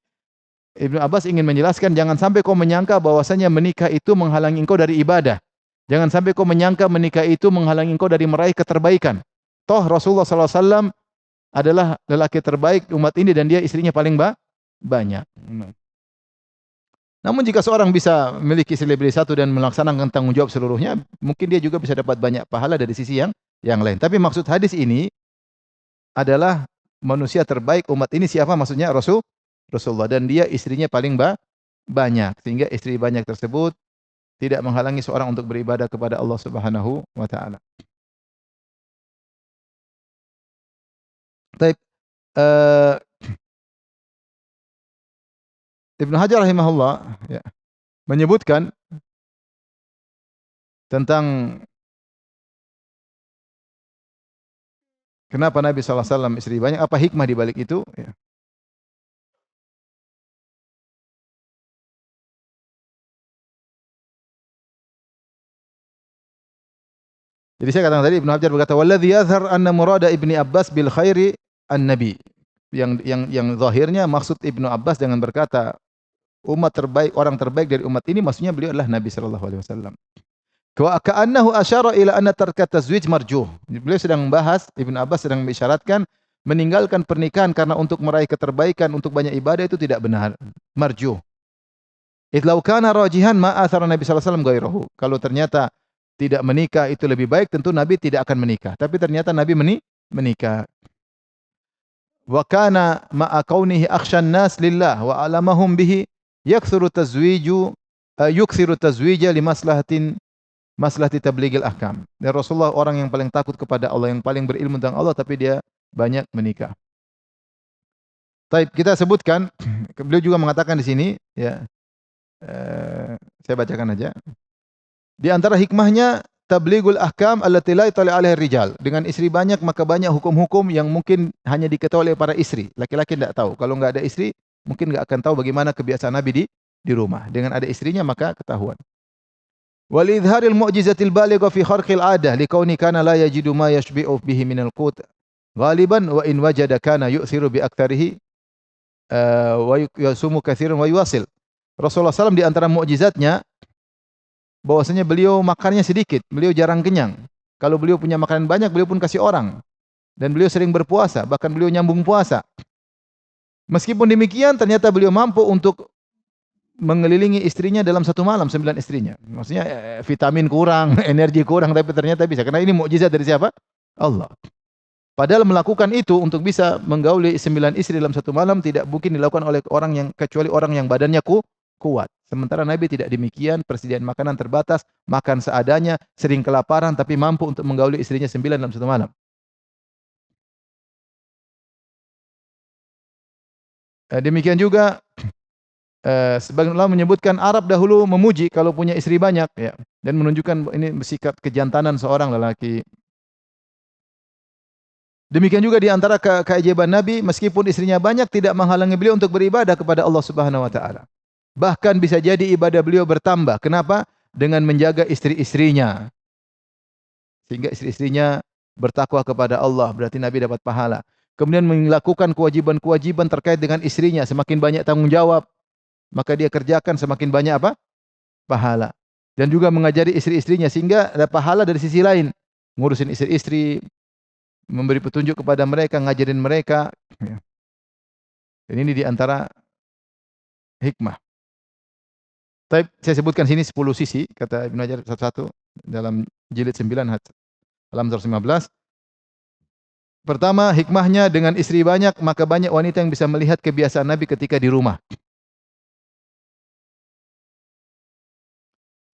Ibnu Abbas ingin menjelaskan jangan sampai kau menyangka bahwasanya menikah itu menghalangi engkau dari ibadah. Jangan sampai kau menyangka menikah itu menghalangi engkau dari meraih keterbaikan. Toh Rasulullah SAW adalah lelaki terbaik umat ini dan dia istrinya paling banyak. Namun jika seorang bisa memiliki istri lebih dari satu dan melaksanakan tanggung jawab seluruhnya, mungkin dia juga bisa dapat banyak pahala dari sisi yang lain. Tapi maksud hadis ini adalah manusia terbaik umat ini siapa? Maksudnya Rasulullah dan dia istrinya paling banyak sehingga istri banyak tersebut tidak menghalangi seorang untuk beribadah kepada Allah Subhanahu wa taala. Baik, Ibnu Hajar rahimahullah ya, menyebutkan tentang kenapa Nabi SAW istri banyak, apa hikmah di balik itu ya. Jadi saya katakan tadi Ibnu Hajar berkata walladzi yadhhar anna murada Ibni Abbas bil khairi an-nabi. Yang zahirnya maksud Ibnu Abbas dengan berkata umat terbaik, orang terbaik dari umat ini maksudnya beliau adalah Nabi sallallahu alaihi wasallam. Wa ka'annahu asyara ila anna tarka tazwij marjuh. Beliau sedang membahas, Ibnu Abbas sedang mengisyaratkan meninggalkan pernikahan karena untuk meraih keterbaikan, untuk banyak ibadah itu tidak benar, marjuh. Idlau kana rajihan ma athara Nabi sallallahu alaihi wasallam ghairahu. Kalau ternyata tidak menikah itu lebih baik, tentu Nabi tidak akan menikah. Tapi ternyata Nabi menikah. Wa kana ma'a kaunihi akhshan nas lillah wa alamahum bihi yakthuru tazwija li maslahati tablighil ahkam. Dan Rasulullah orang yang paling takut kepada Allah, yang paling berilmu tentang Allah, tapi dia banyak menikah. Baik, kita sebutkan beliau juga mengatakan di sini ya. Saya bacakan aja. Di antara hikmahnya tablighul ahkam allati la yatali 'alaiha rijal. Dengan istri banyak maka banyak hukum-hukum yang mungkin hanya diketahui oleh para istri. Laki-laki tidak tahu. Kalau enggak ada istri, mungkin enggak akan tahu bagaimana kebiasaan Nabi di rumah. Dengan ada istrinya maka ketahuan. Wal idharil mu'jizatil baligha fi kharqil 'adah liqauni kana la yajidu ma yashbi'u bihi minal qut. Ghaliban wa in wajada kana yu'thiru bi aktsarihi wa yasumu katsiran wa yuwasil. Rasulullah SAW di antara mukjizatnya bahwasanya beliau makannya sedikit, beliau jarang kenyang. Kalau beliau punya makanan banyak, beliau pun kasih orang. Dan beliau sering berpuasa, bahkan beliau nyambung puasa. Meskipun demikian, ternyata beliau mampu untuk mengelilingi istrinya dalam satu malam, 9 istrinya. Maksudnya vitamin kurang, energi kurang, tapi ternyata bisa. Karena ini mukjizat dari siapa? Allah. Padahal melakukan itu untuk bisa menggauli 9 istri dalam satu malam tidak mungkin dilakukan oleh orang yang kecuali orang yang badannya kuat. Sementara Nabi tidak demikian, persediaan makanan terbatas, makan seadanya, sering kelaparan tapi mampu untuk menggauli istrinya 9 dalam satu malam. Demikian juga sebagian ulama menyebutkan Arab dahulu memuji kalau punya istri banyak ya, dan menunjukkan ini sikap kejantanan seorang lelaki. Demikian juga di antara keajaiban Nabi, meskipun istrinya banyak tidak menghalangi beliau untuk beribadah kepada Allah Subhanahu wa taala. Bahkan bisa jadi ibadah beliau bertambah. Kenapa? Dengan menjaga istri-istrinya. Sehingga istri-istrinya bertakwa kepada Allah, berarti Nabi dapat pahala. Kemudian melakukan kewajiban-kewajiban terkait dengan istrinya, semakin banyak tanggung jawab, maka dia kerjakan semakin banyak apa? Pahala. dan juga mengajari istri-istrinya sehingga ada pahala dari sisi lain, ngurusin istri-istri, memberi petunjuk kepada mereka, ngajarin mereka, ya. Dan ini di antara hikmah. Taib saya sebutkan sini 10 sisi kata Ibnu Hajar satu-satu dalam jilid 9 halaman 115. Pertama, hikmahnya dengan istri banyak, maka banyak wanita yang bisa melihat kebiasaan Nabi ketika di rumah.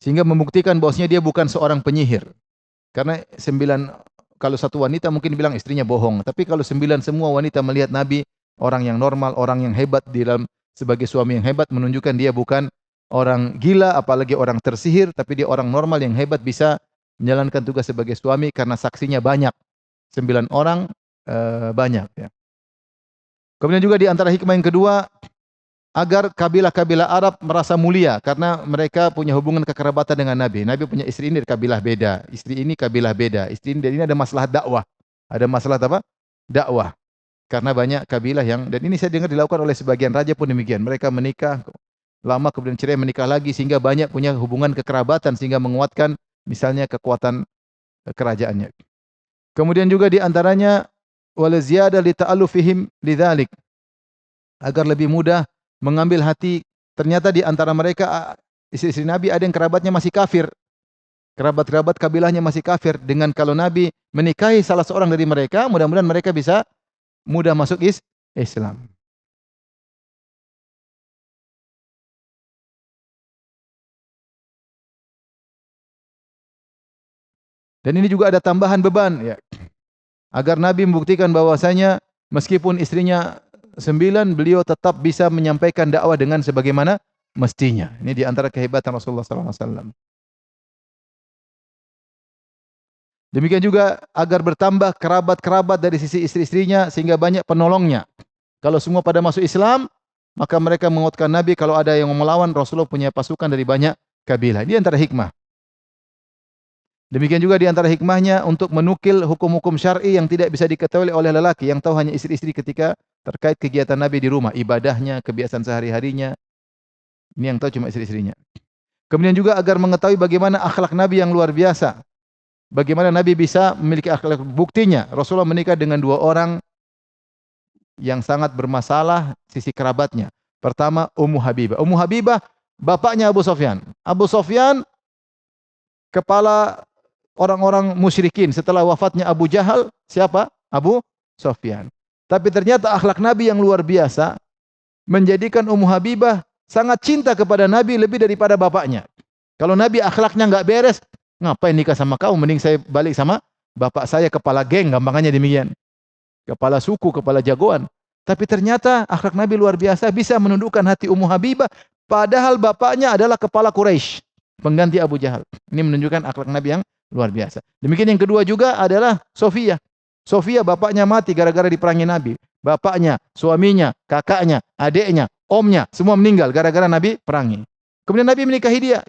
Sehingga membuktikan bahwasanya dia bukan seorang penyihir. Karena 9, kalau satu wanita mungkin bilang istrinya bohong, tapi kalau 9 semua wanita melihat Nabi orang yang normal, orang yang hebat di dalam sebagai suami yang hebat, menunjukkan dia bukan orang gila, apalagi orang tersihir, tapi dia orang normal yang hebat bisa menjalankan tugas sebagai suami karena saksinya banyak. 9 orang banyak, ya. Kemudian juga di antara hikmah yang kedua, agar kabilah-kabilah Arab merasa mulia karena mereka punya hubungan kekerabatan dengan Nabi. Nabi punya istri ini dari kabilah beda, istri ini kabilah beda, istri ini, dan ini ada masalah dakwah. Ada masalah apa? Dakwah. Karena banyak kabilah yang, dan ini saya dengar dilakukan oleh sebagian raja pun demikian. Mereka menikah lama kemudian cerai, menikah lagi sehingga banyak punya hubungan kekerabatan sehingga menguatkan misalnya kekuatan kerajaannya. Kemudian juga di antaranya wala ziyada li ta'allufihim lidzalik, agar lebih mudah mengambil hati. Ternyata di antara mereka istri-istri Nabi ada yang kerabatnya masih kafir. Kerabat-kerabat kabilahnya masih kafir. Dengan kalau Nabi menikahi salah seorang dari mereka, mudah-mudahan mereka bisa mudah masuk Islam. Dan ini juga ada tambahan beban, ya. Agar Nabi membuktikan bahwasanya meskipun istrinya 9, beliau tetap bisa menyampaikan dakwah dengan sebagaimana mestinya. Ini di antara kehebatan Rasulullah SAW. Demikian juga agar bertambah kerabat-kerabat dari sisi istri-istrinya sehingga banyak penolongnya. Kalau semua pada masuk Islam, maka mereka menguatkan Nabi. Kalau ada yang melawan, Rasulullah punya pasukan dari banyak kabilah. Ini antara hikmah. Demikian juga di antara hikmahnya untuk menukil hukum-hukum syar'i yang tidak bisa diketahui oleh lelaki, yang tahu hanya istri-istri ketika terkait kegiatan Nabi di rumah, ibadahnya, kebiasaan sehari-harinya. Ini yang tahu cuma istri-istrinya. Kemudian juga agar mengetahui bagaimana akhlak Nabi yang luar biasa. Bagaimana Nabi bisa memiliki akhlak. Buktinya, Rasulullah menikah dengan 2 orang yang sangat bermasalah sisi kerabatnya. Pertama, Ummu Habibah. Ummu Habibah bapaknya Abu Sufyan. Abu Sufyan kepala orang-orang musyrikin. Setelah wafatnya Abu Jahal, siapa? Abu Sufyan. Tapi ternyata akhlak Nabi yang luar biasa menjadikan Ummu Habibah sangat cinta kepada Nabi lebih daripada bapaknya. Kalau Nabi akhlaknya enggak beres, ngapain nikah sama kau? Mending saya balik sama bapak saya, kepala geng, gampangannya demikian. Kepala suku, kepala jagoan. Tapi ternyata akhlak Nabi luar biasa, bisa menundukkan hati Ummu Habibah, padahal bapaknya adalah kepala Quraisy, pengganti Abu Jahal. Ini menunjukkan akhlak Nabi yang luar biasa. Demikian yang kedua juga adalah Sofia. Sofia bapaknya mati gara-gara diperangi Nabi. Bapaknya, suaminya, kakaknya, adiknya, omnya, semua meninggal gara-gara Nabi perangi. Kemudian Nabi menikahi dia.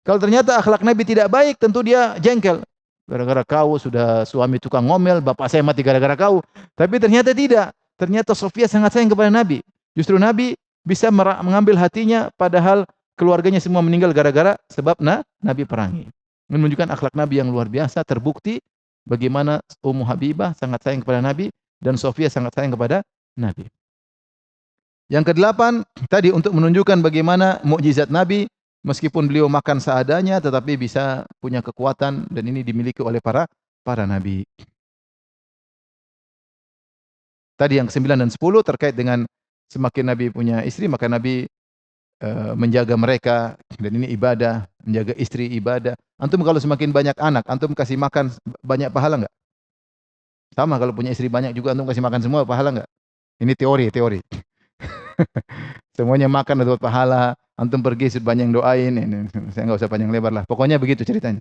Kalau ternyata akhlak Nabi tidak baik, tentu dia jengkel. Gara-gara kau sudah suami tukang ngomel, bapak saya mati gara-gara kau. Tapi ternyata tidak. Ternyata Sofia sangat sayang kepada Nabi. Justru Nabi bisa mengambil hatinya, padahal keluarganya semua meninggal gara-gara sebab Nabi perangi. Menunjukkan akhlak Nabi yang luar biasa, terbukti bagaimana Ummu Habibah sangat sayang kepada Nabi dan Sofia sangat sayang kepada Nabi. Yang kedelapan, tadi untuk menunjukkan bagaimana mukjizat Nabi, meskipun beliau makan seadanya tetapi bisa punya kekuatan, dan ini dimiliki oleh para nabi. Tadi yang ke-9 dan 10 terkait dengan semakin Nabi punya istri, maka Nabi menjaga mereka, dan ini ibadah, menjaga istri ibadah. Antum kalau semakin banyak anak, antum kasih makan banyak pahala enggak? Sama kalau punya istri banyak juga antum kasih makan semua pahala enggak? Ini teori. Semuanya makan dapat pahala, antum pergi sebanyak doain, ini saya enggak usah panjang lebar lah. Pokoknya begitu ceritanya.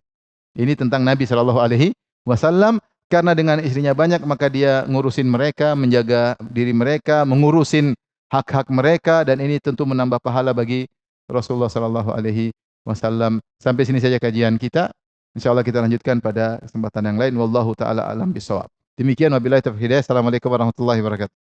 Ini tentang Nabi sallallahu alaihi wasallam, karena dengan istrinya banyak maka dia ngurusin mereka, menjaga diri mereka, mengurusin hak-hak mereka, dan ini tentu menambah pahala bagi Rasulullah sallallahu alaihi wasallam. Sampai sini saja kajian kita. Insyaallah kita lanjutkan pada kesempatan yang lain. Wallahu taala alam bisawab. Demikian wabillahi taufiq hidayah. Assalamualaikum warahmatullahi wabarakatuh.